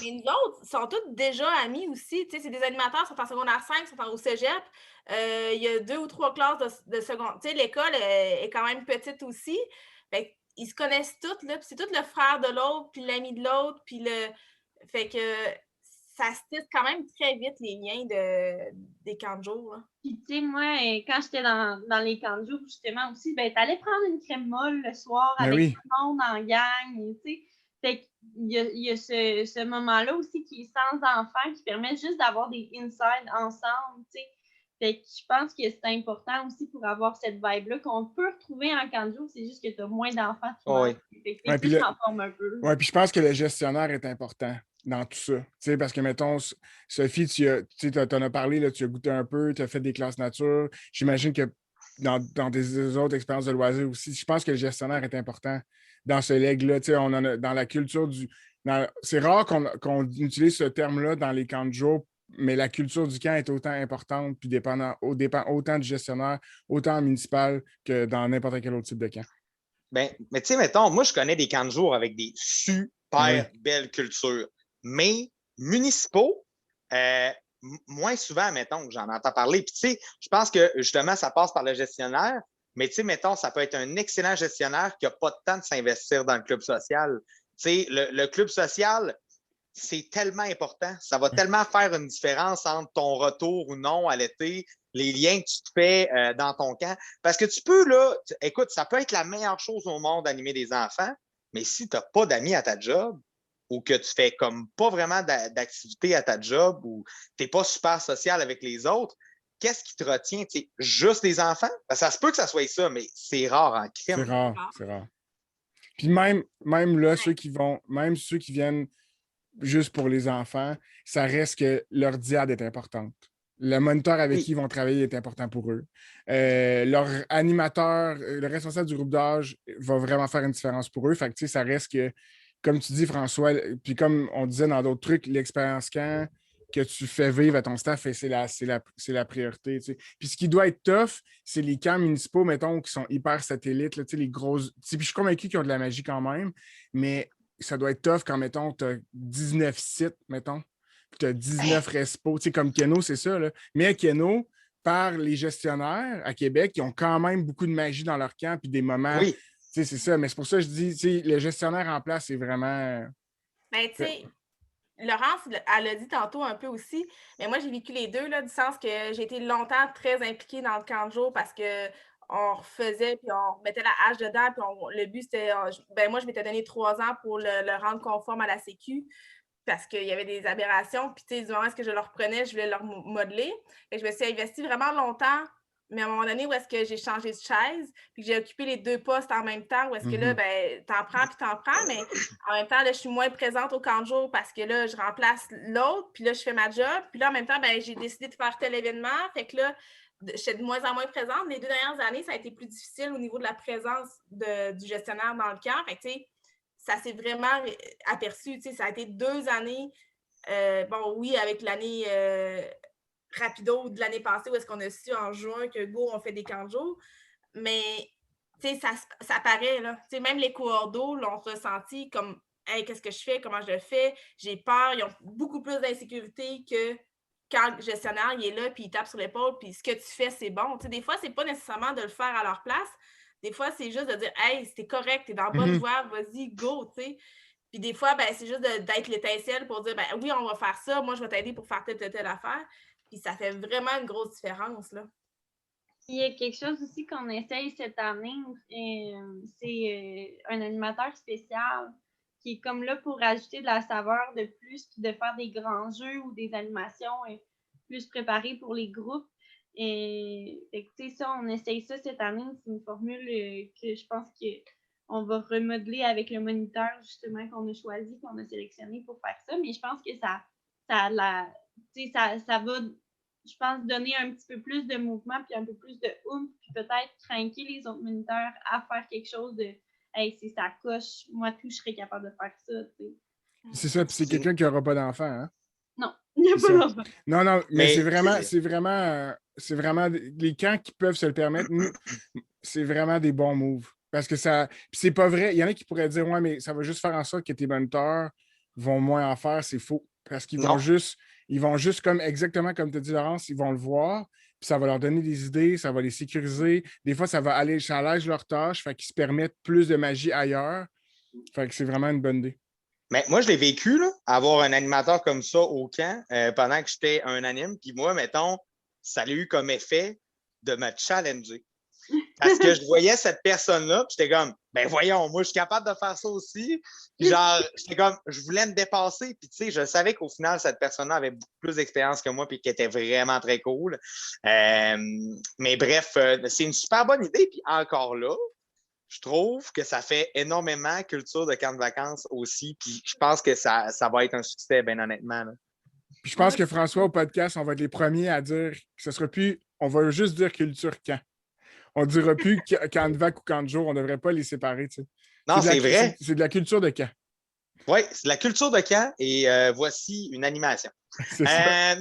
Mais nous autres, sont tous déjà amis aussi. C'est des animateurs, sont en secondaire 5, sont au cégep. Il y a 2 ou 3 classes de secondaire. L'école est quand même petite aussi. Fait ils se connaissent tous, là. Puis c'est tout le frère de l'autre, puis l'ami de l'autre. Puis fait que ça se tisse quand même très vite les liens des camps de jour. Puis, tu sais, moi, quand j'étais dans les camps de jour, justement, aussi, ben, t'allais prendre une crème molle le soir avec tout le monde en gang, tu sais. Fait qu'il y a ce moment-là aussi qui est sans enfants, qui permet juste d'avoir des insides ensemble, tu sais. Fait que je pense que c'est important aussi pour avoir cette vibe-là qu'on peut retrouver en camp de jour, c'est juste que tu as moins d'enfants qui fait que t'es plus en forme un peu. Oui, puis je pense que le gestionnaire est important dans tout ça. Tu sais, parce que, mettons, Sophie, tu en as parlé, là, tu as goûté un peu, tu as fait des classes nature. J'imagine que dans des autres expériences de loisirs aussi. Je pense que le gestionnaire est important dans ce leg-là. Tu sais, on en a dans la culture du. C'est rare qu'on utilise ce terme-là dans les camps de jour, mais la culture du camp est autant importante puis dépend autant du gestionnaire, autant municipal que dans n'importe quel autre type de camp. Ben, mais tu sais, mettons, moi, je connais des camps de jour avec des super belles cultures, mais municipaux, moins souvent, mettons, que j'en entends parler. Puis, tu sais, je pense que justement, ça passe par le gestionnaire, mais tu sais, mettons, ça peut être un excellent gestionnaire qui n'a pas de temps de s'investir dans le club social. Tu sais, le club social, c'est tellement important. Ça va tellement faire une différence entre ton retour ou non à l'été, les liens que tu te fais dans ton camp. Parce que tu peux, là, écoute, ça peut être la meilleure chose au monde d'animer des enfants, mais si tu n'as pas d'amis à ta job ou que tu fais comme pas vraiment d'activité à ta job ou tu n'es pas super social avec les autres, qu'est-ce qui te retient? T'sais, juste les enfants? Parce que ça se peut que ça soit ça, mais c'est rare en crime. C'est rare. Puis même là, ceux qui viennent juste pour les enfants, ça reste que leur diade est importante. Le moniteur avec qui ils vont travailler est important pour eux. Leur animateur, le responsable du groupe d'âge va vraiment faire une différence pour eux. Fait que, ça reste que, comme tu dis, François, puis comme on disait dans d'autres trucs, l'expérience camp que tu fais vivre à ton staff, c'est la priorité. T'sais. Puis ce qui doit être tough, c'est les camps municipaux, mettons, qui sont hyper satellites, là, les grosses. Puis je suis convaincu qu'ils ont de la magie quand même, mais ça doit être tough quand, mettons, tu as 19 sites, mettons, puis tu as 19 respos. Tu sais, comme Keno, c'est ça, là. Mais à Keno, par les gestionnaires à Québec, ils ont quand même beaucoup de magie dans leur camp, puis des moments. Oui. Tu sais, c'est ça. Mais c'est pour ça que je dis, tu sais, le gestionnaire en place, c'est vraiment. Ben, tu sais, Laurence, elle l'a dit tantôt un peu aussi, mais moi, j'ai vécu les deux, là, du sens que j'ai été longtemps très impliquée dans le camp de jour parce que on refaisait, puis on mettait la hache dedans, puis le but, c'était... moi, je m'étais donné 3 ans pour le rendre conforme à la Sécu parce qu'il y avait des aberrations, puis tu sais, du moment où je le reprenais, je voulais le modeler. Et je me suis investie vraiment longtemps, mais à un moment donné, où est-ce que j'ai changé de chaise, puis que j'ai occupé les 2 postes en même temps, où est-ce que là, ben, t'en prends, mais en même temps, là, je suis moins présente au camp de jour parce que là, je remplace l'autre, puis là, je fais ma job, puis là, en même temps, ben, j'ai décidé de faire tel événement, fait que là, j'étais de moins en moins présente. Les 2 dernières années, ça a été plus difficile au niveau de la présence du gestionnaire dans le camp. Fait que, tu sais, ça s'est vraiment aperçu. Tu sais, ça a été 2 années. Oui, avec l'année rapido de l'année passée où est-ce qu'on a su en juin que go, on fait des camps de jour. Mais, tu sais, ça paraît, là. Tu sais, même les coordos l'ont ressenti comme « Hey, qu'est-ce que je fais? Comment je le fais? J'ai peur. » Ils ont beaucoup plus d'insécurité que quand le gestionnaire il est là puis il tape sur l'épaule puis ce que tu fais, c'est bon. Tu sais, des fois, c'est pas nécessairement de le faire à leur place. Des fois, c'est juste de dire « Hey, c'est correct, t'es dans la bonne voie, vas-y, go! » tu sais. Puis des fois, ben, c'est juste d'être l'étincelle pour dire « Ben oui, on va faire ça, moi, je vais t'aider pour faire telle affaire. » Puis ça fait vraiment une grosse différence, là. Il y a quelque chose aussi qu'on essaye cette année, c'est un animateur spécial qui est comme là pour ajouter de la saveur de plus, puis de faire des grands jeux ou des animations plus préparées pour les groupes. Et ça, on essaye ça cette année. C'est une formule que je pense qu'on va remodeler avec le moniteur justement qu'on a choisi, qu'on a sélectionné pour faire ça. Mais je pense que ça va, je pense, donner un petit peu plus de mouvement puis un peu plus de oomph, puis peut-être craquer les autres moniteurs à faire quelque chose de « Hey, c'est ça coche, moi tout, je serais capable de faire ça. » C'est ça, puis c'est quelqu'un qui n'aura pas d'enfant, hein? Non, il n'y a pas d'enfant. Non, mais c'est vraiment les camps qui peuvent se le permettre, c'est vraiment des bons moves. Parce que ça. Puis c'est pas vrai. Il y en a qui pourraient dire « Ouais, mais ça va juste faire en sorte que tes moniteurs vont moins en faire. » C'est faux. Parce qu'ils vont juste comme exactement comme tu as dit, Laurence, ils vont le voir, puis ça va leur donner des idées, ça va les sécuriser. Des fois, ça allège leur tâche, fait qu'ils se permettent plus de magie ailleurs. Fait que c'est vraiment une bonne idée. Mais moi, je l'ai vécu, là, avoir un animateur comme ça au camp pendant que j'étais un anime. Puis moi, mettons, ça a eu comme effet de me challenger. Parce que je voyais cette personne-là, puis j'étais comme, ben voyons, moi, je suis capable de faire ça aussi. Puis genre, j'étais comme, je voulais me dépasser. Puis tu sais, je savais qu'au final, cette personne-là avait beaucoup plus d'expérience que moi, puis qu'elle était vraiment très cool. Mais bref, c'est une super bonne idée. Puis encore là, je trouve que ça fait énormément culture de camp de vacances aussi. Puis je pense que ça va être un succès, bien honnêtement. Là. Puis je pense que François, au podcast, on va être les premiers à dire que ce sera plus, on va juste dire culture camp. On dira plus Canvac ou Canjo, on devrait pas les séparer, tu sais. Non, c'est vrai. C'est de la culture de camp. Oui, c'est de la culture de camp et voici une animation. C'est ça.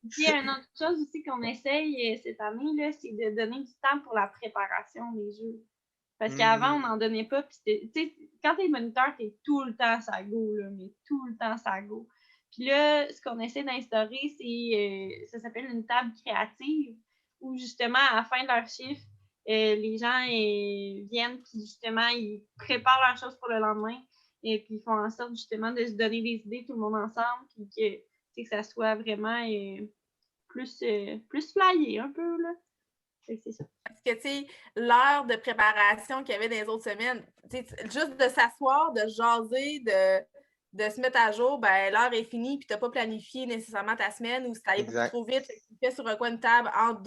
Puis, une autre chose aussi qu'on essaye cette année, là, c'est de donner du temps pour la préparation des jeux. Parce qu'avant, on n'en donnait pas. Puis, tu sais, quand t'es moniteur, t'es tout le temps ça go, là, mais tout le temps ça go. Puis là, ce qu'on essaie d'instaurer, c'est, ça s'appelle une table créative, où justement, à la fin de leur chiffre, les gens viennent, puis justement, ils préparent leurs choses pour le lendemain. Et puis, ils font en sorte justement de se donner des idées tout le monde ensemble, puis que ça soit vraiment plus flyé un peu, là. C'est ça. Parce que, tu sais, l'heure de préparation qu'il y avait dans les autres semaines, juste de s'asseoir, de jaser, de se mettre à jour, ben l'heure est finie, puis tu n'as pas planifié nécessairement ta semaine ou si tu allé beaucoup trop vite, tu fais sur un coin de table entre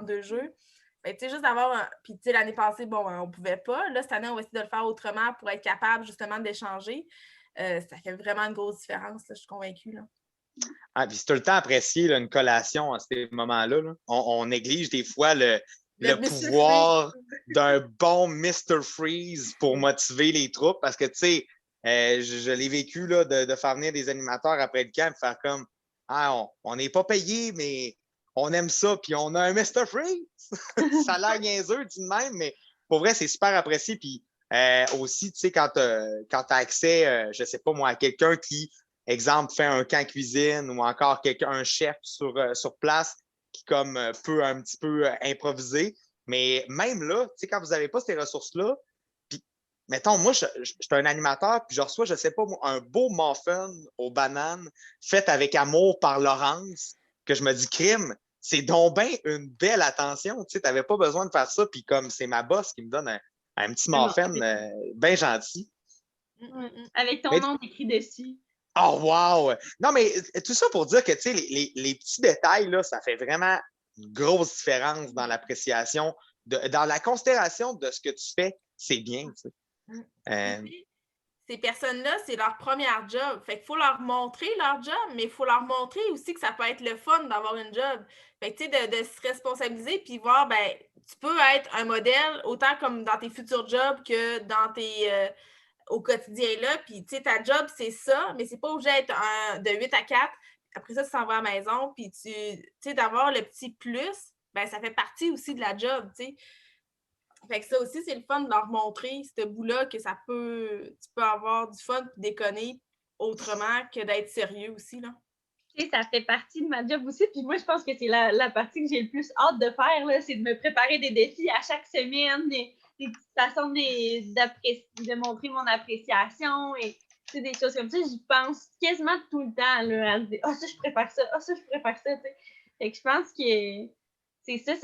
deux jeux. Ben, tu sais, juste d'avoir Puis, tu sais, l'année passée, bon, on ne pouvait pas. Là, cette année, on va essayer de le faire autrement pour être capable, justement, d'échanger. Ça fait vraiment une grosse différence, là, je suis convaincue, là. Ah, puis c'est tout le temps apprécié, là, une collation à ces moments-là. Là. On néglige des fois le pouvoir d'un bon Mr. Freeze pour motiver les troupes parce que, tu sais, je l'ai vécu là, de faire venir des animateurs après le camp et faire comme on n'est pas payé, mais on aime ça, puis on a un Mr. Freeze. Ça a l'air niaiseux, dit de même, mais pour vrai, c'est super apprécié. Puis aussi, tu sais, quand tu as accès, je sais pas moi, à quelqu'un qui exemple, fait un camp cuisine ou encore un chef sur place qui comme peut un petit peu improviser. Mais même là, tu sais, quand vous n'avez pas ces ressources-là, puis mettons, moi, je suis un animateur, puis je reçois, je sais pas, un beau muffin aux bananes fait avec amour par Laurence, que je me dis, crime, c'est donc bien une belle attention. Tu sais, tu n'avais pas besoin de faire ça, puis comme c'est ma boss qui me donne un petit muffin bien gentil. Avec ton nom écrit dessus. Oh, wow! Non, mais tout ça pour dire que, tu sais, les petits détails, là, ça fait vraiment une grosse différence dans l'appréciation, dans la considération de ce que tu fais, c'est bien, tu sais. Ces personnes-là, c'est leur première job. Fait qu'il faut leur montrer leur job, mais il faut leur montrer aussi que ça peut être le fun d'avoir une job. Fait que, tu sais, de se responsabiliser puis voir, ben, tu peux être un modèle autant comme dans tes futurs jobs que dans tes... au quotidien là, puis tu sais, ta job, c'est ça, mais c'est pas obligé d'être de 8 à 4. Après ça, tu s'en vas à la maison, puis tu sais, d'avoir le petit plus, ben ça fait partie aussi de la job, tu sais. Fait que ça aussi, c'est le fun de leur montrer, ce bout-là, que tu peux avoir du fun et déconner autrement que d'être sérieux aussi, là. Tu sais, ça fait partie de ma job aussi, puis moi, je pense que c'est la partie que j'ai le plus hâte de faire, là, c'est de me préparer des défis à chaque semaine, des petites façons de montrer mon appréciation et des choses comme ça. J'y pense quasiment tout le temps, là, à se dire « Ah, ça, je préfère ça. Ah, ça, je préfère ça. » Fait que je pense que c'est ça.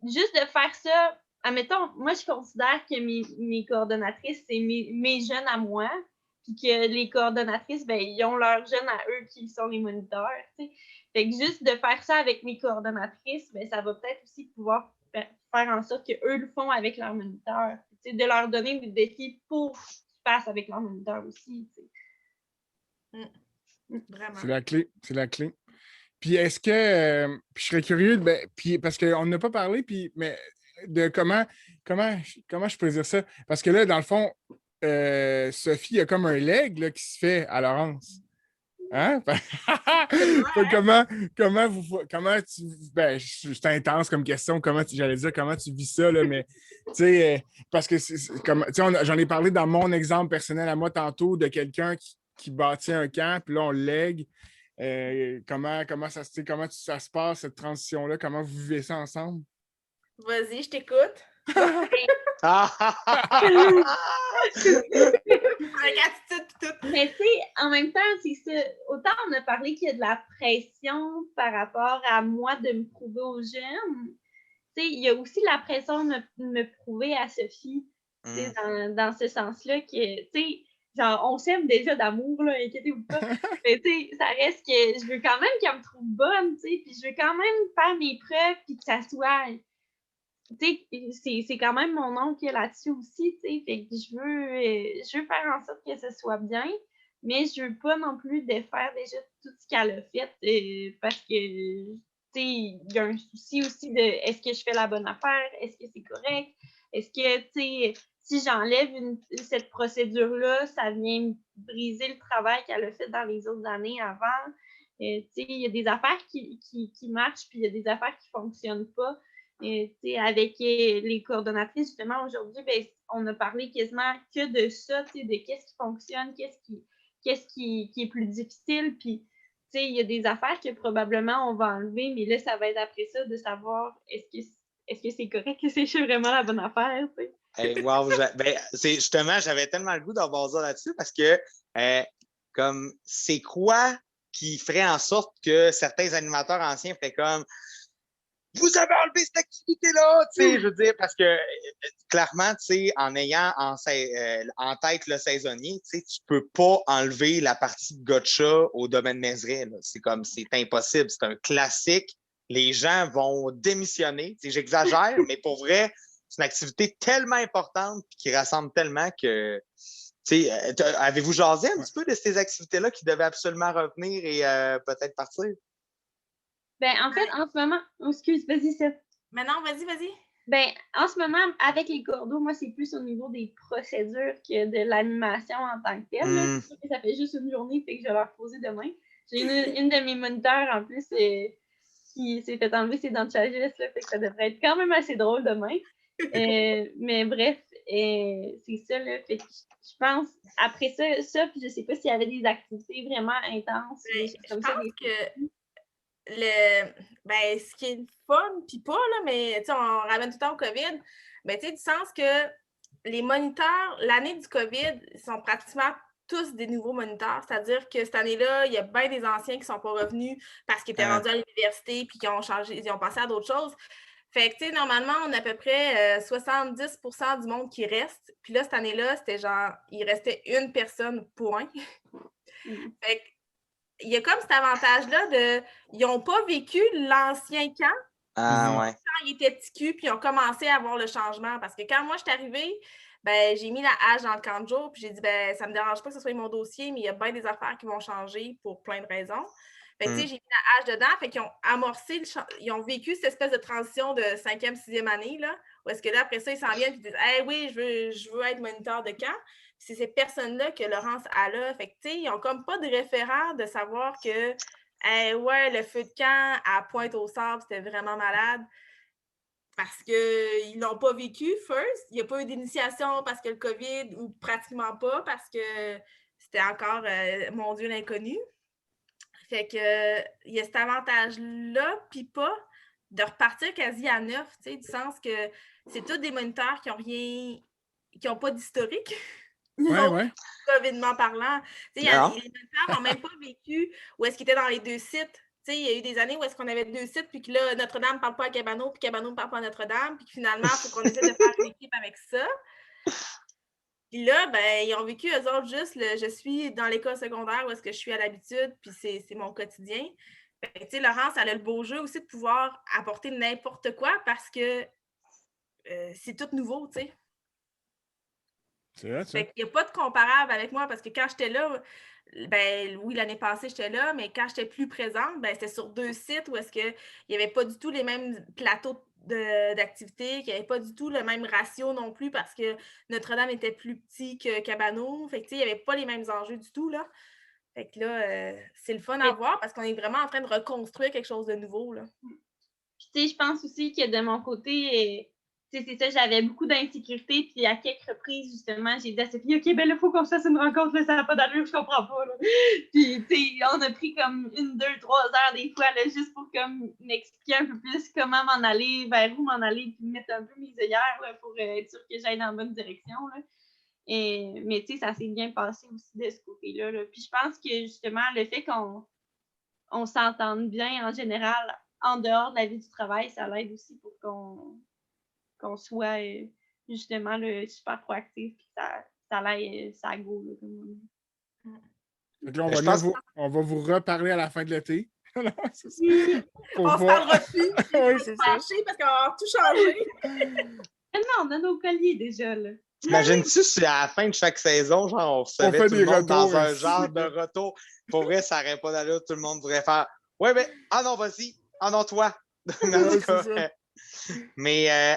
Juste de faire ça, admettons, moi, je considère que mes coordonnatrices, c'est mes jeunes à moi, puis que les coordonnatrices, ben, ils ont leurs jeunes à eux qui sont les moniteurs, tu sais. Fait que juste de faire ça avec mes coordonnatrices, ben, ça va peut-être aussi pouvoir faire en sorte qu'eux le font avec leurs moniteurs. Tu sais, de leur donner des défis pour qu'ils fassent avec leurs moniteurs aussi, tu sais. Vraiment. C'est la clé, c'est la clé. Puis est-ce que, puis je serais curieux, puis parce qu'on n'a pas parlé, puis mais de comment je peux dire ça? Parce que là, dans le fond, Sophie, il y a comme un leg là, qui se fait à Laurence. Hein? comment tu. Ben, c'est intense comme question, j'allais dire comment tu vis ça, là, mais tu sais, parce que j'en ai parlé dans mon exemple personnel à moi tantôt de quelqu'un qui bâtit un camp, puis là, on le lègue. Comment ça se passe, cette transition-là? Comment vous vivez ça ensemble? Vas-y, je t'écoute. Avec attitude et tout. Mais tu sais, en même temps, c'est ça. Autant on a parlé qu'il y a de la pression par rapport à moi de me prouver aux jeunes. Tu sais, il y a aussi la pression de me prouver à Sophie. Tu sais, dans ce sens-là que, tu sais, genre, on s'aime déjà d'amour, là, inquiétez-vous pas. Mais tu sais, ça reste que je veux quand même qu'elle me trouve bonne, tu sais, puis je veux quand même faire mes preuves, puis que ça soit... Tu sais, c'est quand même mon oncle là-dessus aussi, tu sais, fait que je veux faire en sorte que ce soit bien, mais je veux pas non plus défaire déjà tout ce qu'elle a fait, parce que, tu il y a un souci aussi de est-ce que je fais la bonne affaire? Est-ce que c'est correct? Est-ce que, si j'enlève cette procédure-là, ça vient briser le travail qu'elle a fait dans les autres années avant? Il y a des affaires qui marchent, puis il y a des affaires qui ne fonctionnent pas. Avec les coordonnatrices, justement, aujourd'hui, ben, on a parlé quasiment que de ça, de qu'est-ce qui fonctionne, qu'est-ce qui est plus difficile, puis il y a des affaires que probablement on va enlever, mais là, ça va être après ça de savoir est-ce que c'est correct que c'est vraiment la bonne affaire, tu sais. Hey, wow, justement, j'avais tellement le goût d'avoir ça là-dessus parce que comme c'est quoi qui ferait en sorte que certains animateurs anciens feraient comme vous avez enlevé cette activité-là, tu sais, je veux dire, parce que clairement, tu sais, en ayant en tête le saisonnier, tu sais, tu peux pas enlever la partie de gotcha au domaine Mézeray. C'est impossible, c'est un classique. Les gens vont démissionner. Tu sais, j'exagère, mais pour vrai, c'est une activité tellement importante et qui rassemble tellement que. Tu sais, avez-vous jasé un petit peu de ces activités-là qui devaient absolument revenir et peut-être partir? Ben, en fait, en ce moment, excuse, vas-y, Seth. Mais non, vas-y. Ben, en ce moment, avec les cordeaux, moi, c'est plus au niveau des procédures que de l'animation en tant que telle. C'est sûr que ça fait juste une journée, fait que je vais leur poser demain. J'ai une de mes moniteurs, en plus, qui s'est fait enlever ses dents de sagesse, là, fait que ça devrait être quand même assez drôle demain. Mais bref, c'est ça, là. Fait que je pense, après ça, puis je sais pas s'il y avait des activités vraiment intenses. Je pense que ce qui est le fun, puis pas, là, mais on ramène tout le temps au COVID, mais du sens que les moniteurs, l'année du COVID, sont pratiquement tous des nouveaux moniteurs. C'est-à-dire que cette année-là, il y a bien des anciens qui ne sont pas revenus parce qu'ils étaient rendus à l'université puis qui ont changé, ils ont passé à d'autres choses. Fait que, normalement, on a à peu près 70% du monde qui reste. Puis là, cette année-là, c'était genre, il restait une personne, point. Fait que, il y a comme cet avantage-là ils n'ont pas vécu l'ancien camp. Ouais. Quand ils étaient petits culs, puis ils ont commencé à voir le changement. Parce que quand moi, je suis arrivée, ben, j'ai mis la hache dans le camp de jour, puis j'ai dit, ben, ça me dérange pas que ce soit mon dossier, mais il y a bien des affaires qui vont changer pour plein de raisons. Fait que, j'ai mis la hache dedans, fait qu'ils ont amorcé, ils ont vécu cette espèce de transition de 5e, 6e année, là, où est-ce que là, après ça, ils s'en viennent, et disent, hey, oui, je veux être moniteur de camp. C'est ces personnes-là que Laurence a là. Fait que, ils n'ont comme pas de référent de savoir que, ouais, le feu de camp à Pointe-aux-Sables, c'était vraiment malade. Parce qu'ils ne l'ont pas vécu, first. Il n'y a pas eu d'initiation parce que le COVID, ou pratiquement pas, parce que c'était encore, mon Dieu, l'inconnu. Fait que il y a cet avantage-là, puis pas de repartir quasi à neuf, du sens que c'est tous des moniteurs qui n'ont pas d'historique. Ouais. COVIDement parlant. Les moniteurs n'ont même pas vécu où est-ce qu'ils étaient dans les deux sites. Il y a eu des années où est-ce qu'on avait deux sites, puis que là, Notre-Dame ne parle pas à Cabano, puis Cabano ne parle pas à Notre-Dame, puis finalement, il faut qu'on essaie de faire une équipe avec ça. Puis là, ben, ils ont vécu, eux autres, juste je suis dans l'école secondaire où est-ce que je suis à l'habitude, puis c'est mon quotidien. Laurence, elle a le beau jeu aussi de pouvoir apporter n'importe quoi parce que c'est tout nouveau, tu sais. C'est vrai, ça. Fait qu'il n'y a pas de comparable avec moi parce que quand j'étais là, ben oui, l'année passée, j'étais là, mais quand j'étais plus présente, ben c'était sur deux sites où est-ce qu'il n'y avait pas du tout les mêmes plateaux d'activité, qu'il n'y avait pas du tout le même ratio non plus parce que Notre-Dame était plus petit que Cabano. Fait que il n'y avait pas les mêmes enjeux du tout, là. Fait que là, c'est le fun à voir parce qu'on est vraiment en train de reconstruire quelque chose de nouveau, là. Puis je pense aussi que de mon côté, c'est ça, j'avais beaucoup d'insécurité, puis à quelques reprises, justement, j'ai dit à Sophie, OK, ben là, il faut qu'on se fasse une rencontre, là, ça n'a pas d'allure, je comprends pas, là. Puis, on a pris comme 1, 2, 3 heures des fois, là, juste pour comme m'expliquer un peu plus comment m'en aller, vers où m'en aller, puis mettre un peu mes œillères, là, pour être sûre que j'aille dans la bonne direction, là. Mais, ça s'est bien passé aussi de ce côté-là, là. Puis je pense que, justement, le fait qu'on s'entende bien, en général, en dehors de la vie du travail, ça l'aide aussi pour qu'on soit justement super proactif et que ça l'aille ça go, là, comme on dit. Donc là, on va vous reparler à la fin de l'été. On se parlera plus. Oui, c'est ça. Parce qu'on va tout changer. Tellement, on a nos colliers déjà, là. T'imagines-tu si à la fin de chaque saison, genre, on recevait tout le monde dans un genre de retour? Pour vrai, ça n'aurait pas d'allure. Tout le monde voudrait faire « Ouais, mais, ah non, vas-y. Ah non, toi! Mais en tout cas,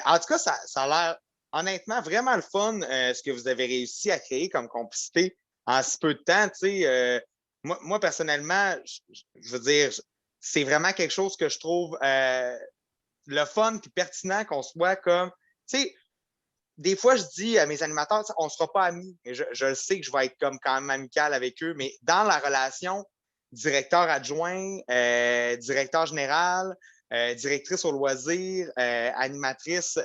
en tout cas, ça a l'air honnêtement vraiment le fun, ce que vous avez réussi à créer comme complicité en si peu de temps. Moi, personnellement, je veux dire, c'est vraiment quelque chose que je trouve le fun et pertinent qu'on soit comme. Tu sais, des fois, je dis à mes animateurs, on ne sera pas amis, mais je le sais que je vais être comme quand même amical avec eux, mais dans la relation directeur adjoint, directeur général, directrice au loisir, animatrice,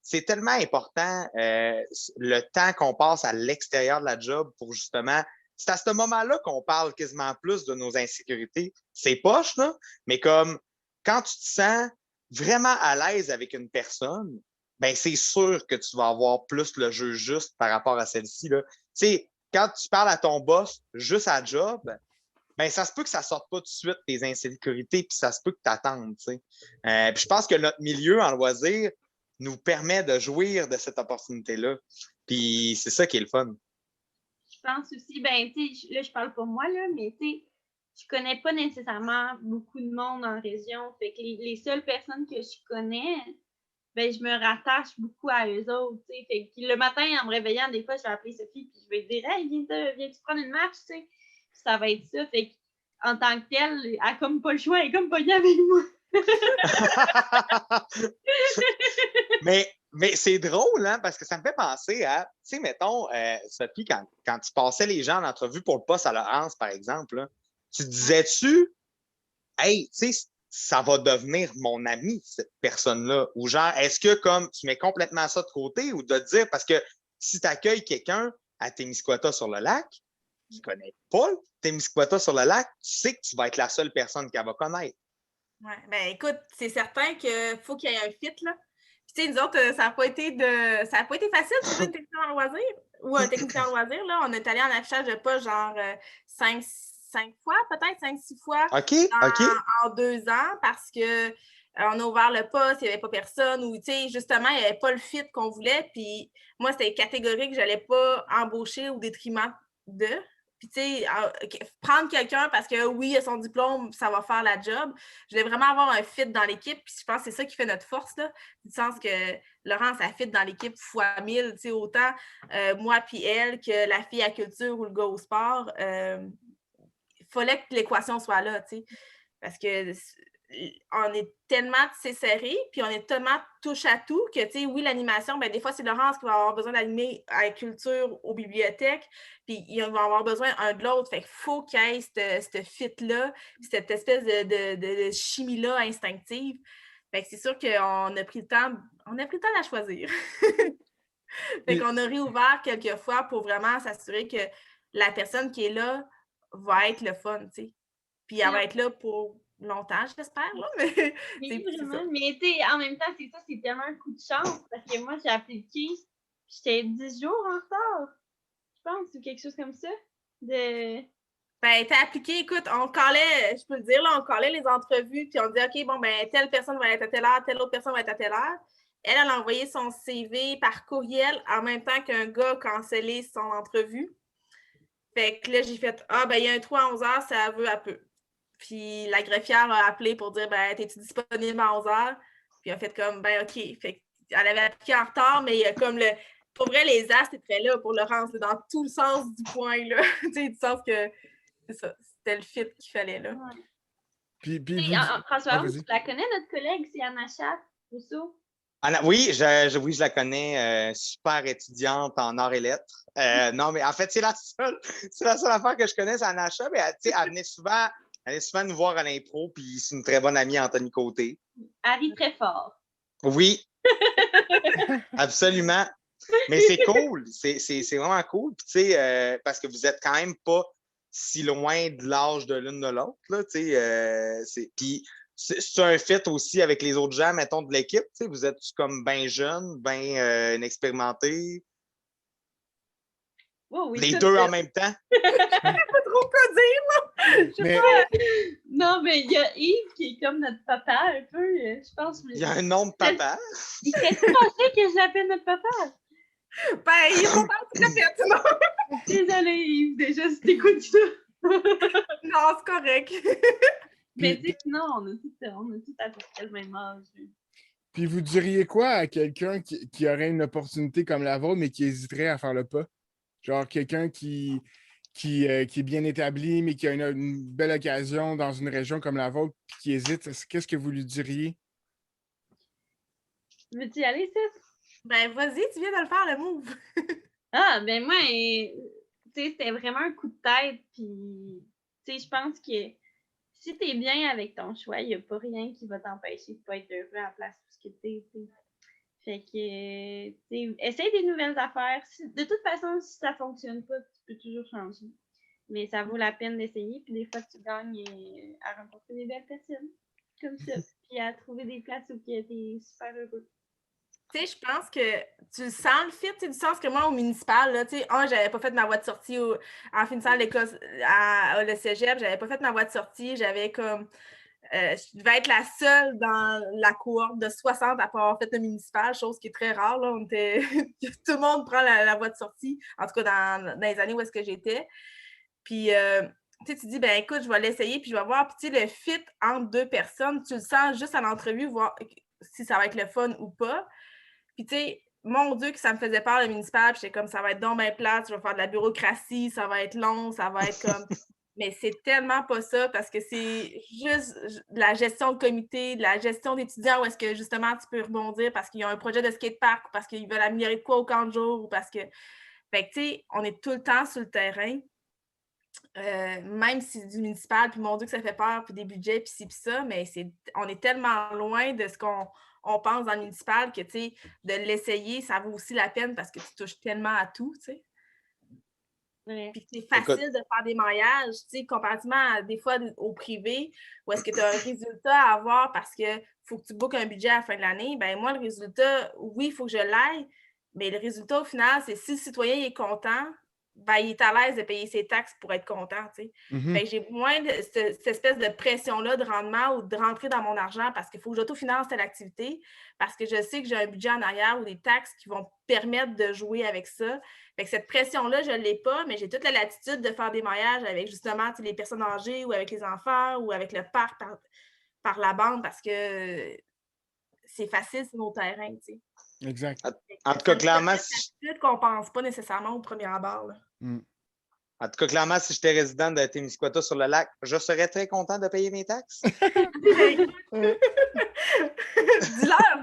c'est tellement important le temps qu'on passe à l'extérieur de la job pour justement. C'est à ce moment-là qu'on parle quasiment plus de nos insécurités. C'est poche, là, mais comme quand tu te sens vraiment à l'aise avec une personne, ben c'est sûr que tu vas avoir plus le jeu juste par rapport à celle-ci. Tu sais, quand tu parles à ton boss juste à job, ben ça se peut que ça sorte pas tout de suite tes insécurités, puis ça se peut que tu attendes. Puis je pense que notre milieu en loisir nous permet de jouir de cette opportunité-là. Puis c'est ça qui est le fun. Je pense aussi, ben, tu sais, là, je parle pour moi, là, mais tu sais, je connais pas nécessairement beaucoup de monde en région. Fait que les seules personnes que je connais, ben, je me rattache beaucoup à eux autres, tu sais. Fait que le matin, en me réveillant, des fois, je vais appeler Sophie, puis je vais lui dire, hey, viens-tu prendre une marche, tu sais. Ça va être ça. Fait qu'en tant que telle, elle a comme pas le choix, elle est comme pognée avec moi. Mais c'est drôle, hein, parce que ça me fait penser à, tu sais, mettons, Sophie, quand tu passais les gens en entrevue pour le poste à Laurence, par exemple, là, tu disais-tu, hey, tu sais, ça va devenir mon ami, cette personne-là? Ou genre, est-ce que comme tu mets complètement ça de côté ou de dire, parce que si tu accueilles quelqu'un à Témiscouata sur le lac, tu connais pas Témiscouata sur le lac, tu sais que tu vas être la seule personne qu'elle va connaître. Oui, ben écoute, c'est certain qu'il faut qu'il y ait un fit, là. Puis tu sais, nous autres, ça n'a pas été facile de trouver une technicienne en loisir ou un technicien en loisir, là. On est allé en affichage de pas genre 5 fois, peut-être 5-6 fois en 2 ans parce que on a ouvert le poste, il n'y avait pas personne ou, tu sais, justement, il n'y avait pas le fit qu'on voulait. Puis moi, c'était catégorique que je n'allais pas embaucher au détriment de. Puis, tu sais, prendre quelqu'un parce que oui, il a son diplôme, ça va faire la job. Je voulais vraiment avoir un fit dans l'équipe. Puis, je pense que c'est ça qui fait notre force, là. Du sens que Laurence, elle fit dans l'équipe fois 1000, tu sais, autant moi puis elle que la fille à culture ou le gars au sport. Il fallait que l'équation soit là, tu sais. Parce que on est tellement serré, puis on est tellement touche à tout que, tu sais, oui, l'animation, ben des fois, c'est Laurence qui va avoir besoin d'animer à la culture, aux bibliothèques, puis il va avoir besoin un de l'autre. Fait qu'il faut qu'il y ait ce fit-là, cette espèce de chimie-là instinctive. Fait que c'est sûr qu'on a pris le temps, de la choisir. Fait qu'on a réouvert quelques fois pour vraiment s'assurer que la personne qui est là va être le fun, tu sais. Puis elle va être là pour longtemps, j'espère, là, mais oui, vraiment. Mais tu sais, en même temps, c'est ça, c'est tellement un coup de chance parce que moi, j'ai appliqué, j'étais 10 jours en retard, je pense, ou quelque chose comme ça. Ben, t'as appliqué, écoute, on collait, je peux le dire, là, on collait les entrevues, puis on dit, OK, bon, ben, telle personne va être à telle heure, telle autre personne va être à telle heure. Elle a envoyé son CV par courriel en même temps qu'un gars a cancellé son entrevue. Fait que là, j'ai fait, ben, il y a un trou à 11 heures, ça veut à peu. Puis la greffière a appelé pour dire, ben, t'es-tu disponible à 11 heures? Puis elle a fait comme, ben, OK. Fait qu'elle avait appliqué en retard, mais il y a comme pour vrai, les astres étaient là pour Laurence, dans tout le sens du point, là. Tu sais, du sens que, c'est ça, c'était le fit qu'il fallait, là. Ouais. Puis François, tu la connais, notre collègue, c'est Anacha Rousseau? Oui, je la connais, super étudiante en arts et lettres. Non, mais en fait, c'est la seule affaire que je connais, c'est Anacha, mais elle venait souvent nous voir à l'impro, puis c'est une très bonne amie, Anthony Côté. Elle rit très fort. Oui, absolument. Mais c'est cool, c'est vraiment cool, parce que vous êtes quand même pas si loin de l'âge de l'une de l'autre, là, puis c'est un fit aussi avec les autres gens, mettons, de l'équipe, vous êtes comme bien jeune, bien inexpérimenté. Oh, oui, les deux en même temps. Je sais pas trop quoi dire, là. Non, mais il y a Yves qui est comme notre papa, un peu, je pense. Il y a un nom de papa. Il serait pensé que je l'appelle notre papa. Ben, il faut pas tout à fait, non. Désolée, Yves, déjà, si t'écoutes ça. Non, c'est correct. Mais tu sais, sinon, on a tout à peu près le même âge. Puis vous diriez quoi à quelqu'un qui aurait une opportunité comme la vôtre, mais qui hésiterait à faire le pas? Genre quelqu'un qui est bien établi, mais qui a une belle occasion dans une région comme la vôtre, puis qui hésite, qu'est-ce que vous lui diriez? Veux-tu y aller, Seth? Ben, vas-y, tu viens de le faire, le move. Ah, ben moi, tu sais, c'était vraiment un coup de tête, puis, tu sais, je pense que si t'es bien avec ton choix, il n'y a pas rien qui va t'empêcher de pas être heureux à la place où t'es, tu sais. Fait que, tu sais, essaye des nouvelles affaires. De toute façon, si ça fonctionne pas, tu peux toujours changer. Mais ça vaut la peine d'essayer, puis des fois, tu gagnes à rencontrer des belles personnes, comme ça, puis à trouver des places où tu es super heureux. Tu sais, je pense que tu sens le fit, tu sais, du sens que moi, au municipal, là, tu sais, j'avais pas fait ma voie de sortie en finissant l'école, le cégep, j'avais pas fait ma voie de sortie, j'avais comme, je devais être la seule dans la cohorte de 60 à pas avoir fait le municipal, chose qui est très rare, là, tout le monde prend la voie de sortie, en tout cas dans les années où est-ce que j'étais, puis, tu sais, tu dis, ben écoute, je vais l'essayer, puis je vais voir, puis tu sais, le fit entre deux personnes, tu le sens juste à l'entrevue, voir si ça va être le fun ou pas. Puis, tu sais, mon Dieu, que ça me faisait peur, le municipal. Puis, j'étais comme, ça va être donc bien plate, je vais faire de la bureaucratie, ça va être long, ça va être comme. Mais c'est tellement pas ça parce que c'est juste de la gestion de comité, de la gestion d'étudiants où est-ce que justement tu peux rebondir parce qu'ils ont un projet de skatepark ou parce qu'ils veulent améliorer de quoi au camp de jour ou parce que. Fait que, tu sais, on est tout le temps sur le terrain. Même si c'est du municipal, puis mon Dieu que ça fait peur, puis des budgets, puis ci, puis ça, mais on est tellement loin de ce qu'on pense dans le municipal que, tu sais, de l'essayer, ça vaut aussi la peine parce que tu touches tellement à tout, tu sais. Ouais. Puis c'est facile de faire des mariages, tu sais, comparativement à des fois au privé, où est-ce que tu as un résultat à avoir parce que faut que tu bookes un budget à la fin de l'année. Ben moi, le résultat, oui, il faut que je l'aille, mais le résultat, au final, c'est si le citoyen est content, ben, il est à l'aise de payer ses taxes pour être content, tu sais. Fait que j'ai moins de cette espèce de pression-là de rendement ou de rentrer dans mon argent parce qu'il faut que j'autofinance telle activité, parce que je sais que j'ai un budget en arrière ou des taxes qui vont permettre de jouer avec ça. Fait que cette pression-là, je ne l'ai pas, mais j'ai toute la latitude de faire des mariages avec justement les personnes âgées ou avec les enfants ou avec le parc par la bande parce que c'est facile, c'est nos terrains, tu sais. Exact. En tout cas, clairement, C'est qu'on ne pense pas nécessairement au premier abord. Là. En tout cas, clairement, si j'étais résident de Témiscouata sur le lac, je serais très content de payer mes taxes. Dis-leur!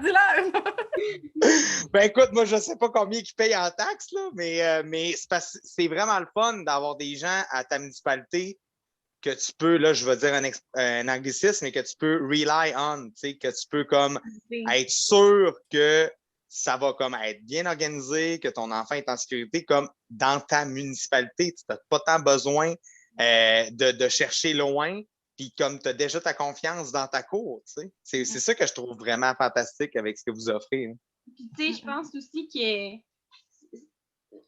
Ben écoute, moi, je ne sais pas combien ils payent en taxes, là, mais c'est vraiment le fun d'avoir des gens à ta municipalité que tu peux, là, je vais dire un anglicisme, mais que tu peux rely on, tu sais, que tu peux comme être sûr que ça va comme être bien organisé, que ton enfant est en sécurité, comme dans ta municipalité. Tu n'as pas tant besoin de chercher loin, puis comme tu as déjà ta confiance dans ta cour, tu sais. C'est ça que je trouve vraiment fantastique avec ce que vous offrez. Hein. Puis, tu sais, je pense aussi que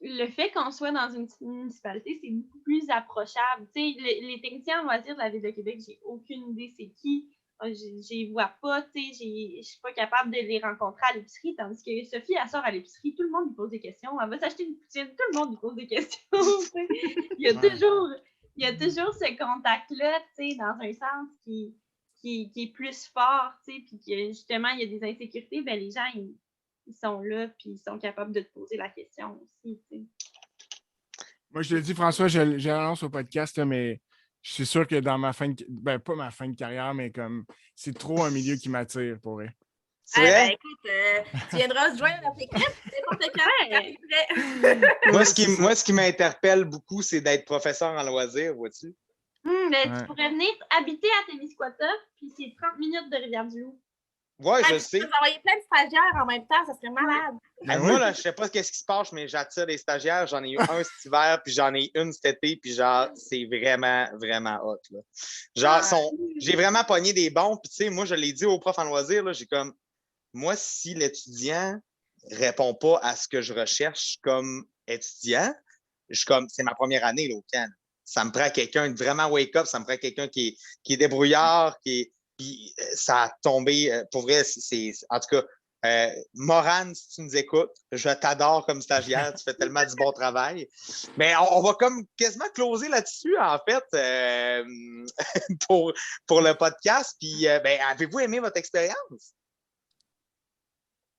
le fait qu'on soit dans une petite municipalité, c'est beaucoup plus approchable. Tu sais, les techniciens en loisirs de la Ville de Québec, j'ai aucune idée c'est qui. Je les vois pas, tu sais, je suis pas capable de les rencontrer à l'épicerie, tandis que Sophie, elle sort à l'épicerie, tout le monde lui pose des questions. Elle va s'acheter une poutine, tout le monde lui pose des questions. Il y a toujours ce contact-là, tu sais, dans un sens qui est plus fort, tu sais, puis que justement, il y a des insécurités, ben les gens, ils sont là, puis ils sont capables de te poser la question aussi, tu sais. Moi, je te le dis, François, je l'annonce au podcast, là, mais je suis sûr que dans ma fin de... Ben, pas ma fin de carrière, mais comme c'est trop un milieu qui m'attire, pour vrai. C'est vrai? Ben, écoute, tu viendras se joindre à notre équipe, n'importe quand. Moi, ce qui m'interpelle beaucoup, c'est d'être professeur en loisirs, vois-tu? Tu pourrais venir habiter à Témiscouata, puis c'est 30 minutes de Rivière-du-Loup. Oui, je sais. Tu peux envoyer plein de stagiaires en même temps, ça serait malade. Moi, là, je sais pas ce qui se passe, mais j'attire des stagiaires. J'en ai eu un cet hiver, puis j'en ai une cet été, puis genre, c'est vraiment, vraiment hot. Là. Genre, j'ai vraiment pogné des bons, puis tu sais, moi, je l'ai dit aux profs en loisirs, là, j'ai comme, moi, si l'étudiant répond pas à ce que je recherche comme étudiant, je suis comme, c'est ma première année là, au camp. Ça me prend quelqu'un de vraiment wake-up, ça me prend quelqu'un qui est débrouillard, puis ça a tombé, pour vrai, en tout cas, Morane, si tu nous écoutes, je t'adore comme stagiaire, tu fais tellement du bon travail. Mais on va comme quasiment closer là-dessus, en fait, pour le podcast. Puis, avez-vous aimé votre expérience?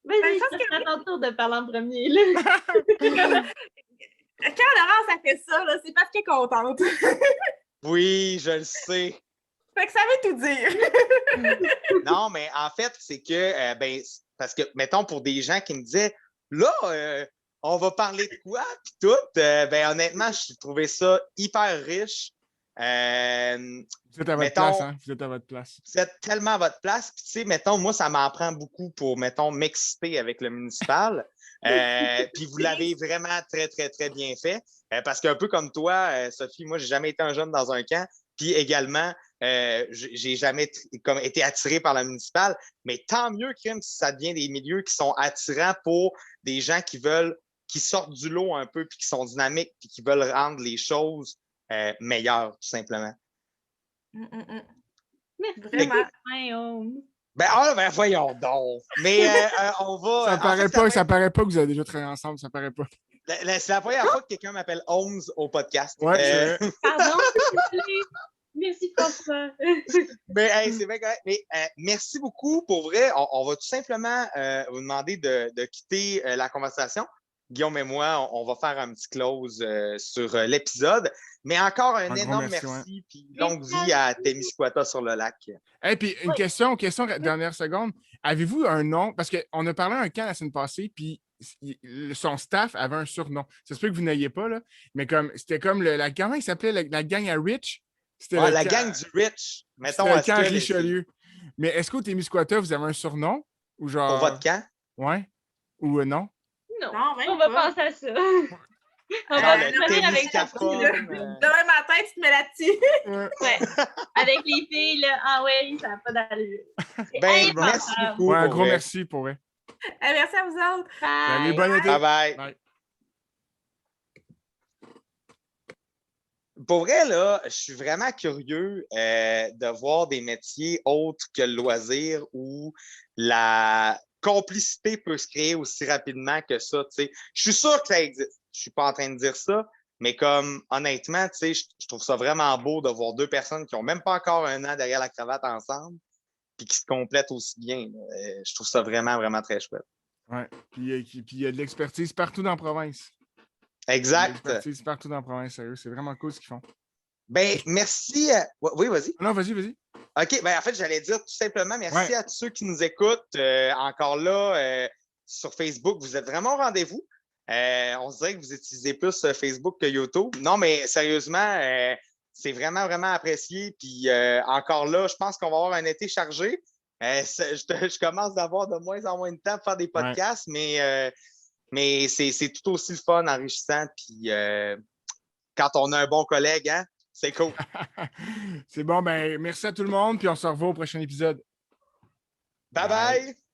Vas-y, c'est à ton tour de parler en premier. Là. Quand Laurence a fait ça, là, c'est parce qu'elle est contente. Oui, je le sais. Fait que ça veut tout dire. Non, mais en fait, c'est que, parce que, mettons, pour des gens qui me disaient, là, on va parler de quoi, puis tout, honnêtement, j'ai trouvé ça hyper riche. Vous êtes à votre place, hein? Vous êtes à votre place. Vous êtes tellement à votre place. Puis, tu sais, mettons, moi, ça m'en prend beaucoup pour, mettons, m'exciter avec le municipal. Puis, vous l'avez vraiment très, très, très bien fait. Parce qu'un peu comme toi, Sophie, moi, j'ai jamais été un jeune dans un camp. Puis, également, j'ai jamais comme été attiré par la municipale. Mais tant mieux, Crime, si ça devient des milieux qui sont attirants pour des gens qui sortent du lot un peu, puis qui sont dynamiques, puis qui veulent rendre les choses meilleures, tout simplement. Merci. Vraiment. Voyons donc. Mais on va. Ça paraît pas que vous avez déjà travaillé ensemble, ça paraît pas. C'est la première fois que quelqu'un m'appelle Holmes au podcast. Ouais, Pardon, merci François. Mais c'est vrai correct. Mais merci beaucoup. Pour vrai, on va tout simplement vous demander de quitter la conversation. Guillaume et moi, on va faire un petit close sur l'épisode. Mais encore un énorme merci. Puis longue vie à Témiscouata sur le lac. Et puis une question, dernière seconde. Avez-vous un nom? Parce qu'on a parlé à un camp la semaine passée, puis son staff avait un surnom. Ça se peut que vous n'ayez pas, là. Mais c'était comme comment il s'appelait la gang à Rich? C'était la gang du Rich. Mettons le camp Richelieu. Mais est-ce qu'au Témiscouata, vous avez un surnom? Ou genre... Pour votre camp? Ouais. Ou non? Non, on va penser à ça. On va venir avec ça. Demain matin, tu te mets là-dessus. Ouais. Avec les filles, là. Ah ouais, ça n'a pas d'allure. Merci beaucoup. Ouais, un gros merci pour eux. Merci à vous autres. Salut, bon été. Bye. Pour vrai, là, je suis vraiment curieux de voir des métiers autres que le loisir où la complicité peut se créer aussi rapidement que ça. T'sais. Je suis sûr que ça existe. Je suis pas en train de dire ça, mais comme honnêtement, je trouve ça vraiment beau de voir deux personnes qui n'ont même pas encore un an derrière la cravate ensemble puis qui se complètent aussi bien. Je trouve ça vraiment, vraiment très chouette. Oui, puis il y a de l'expertise partout dans la province. Exact. L'expertise partout dans la province, sérieux. C'est vraiment cool ce qu'ils font. Merci. Oui, vas-y. Non, vas-y. OK, en fait, j'allais dire tout simplement merci à tous ceux qui nous écoutent. Encore là, sur Facebook, vous êtes vraiment au rendez-vous. On se dirait que vous utilisez plus Facebook que YouTube. Non, mais sérieusement, c'est vraiment, vraiment apprécié. Puis encore là, je pense qu'on va avoir un été chargé. Je commence d'avoir de moins en moins de temps pour faire des podcasts, mais c'est tout aussi le fun, enrichissant. Puis quand on a un bon collègue, hein, c'est cool. C'est bon, merci à tout le monde, puis on se revoit au prochain épisode. Bye bye!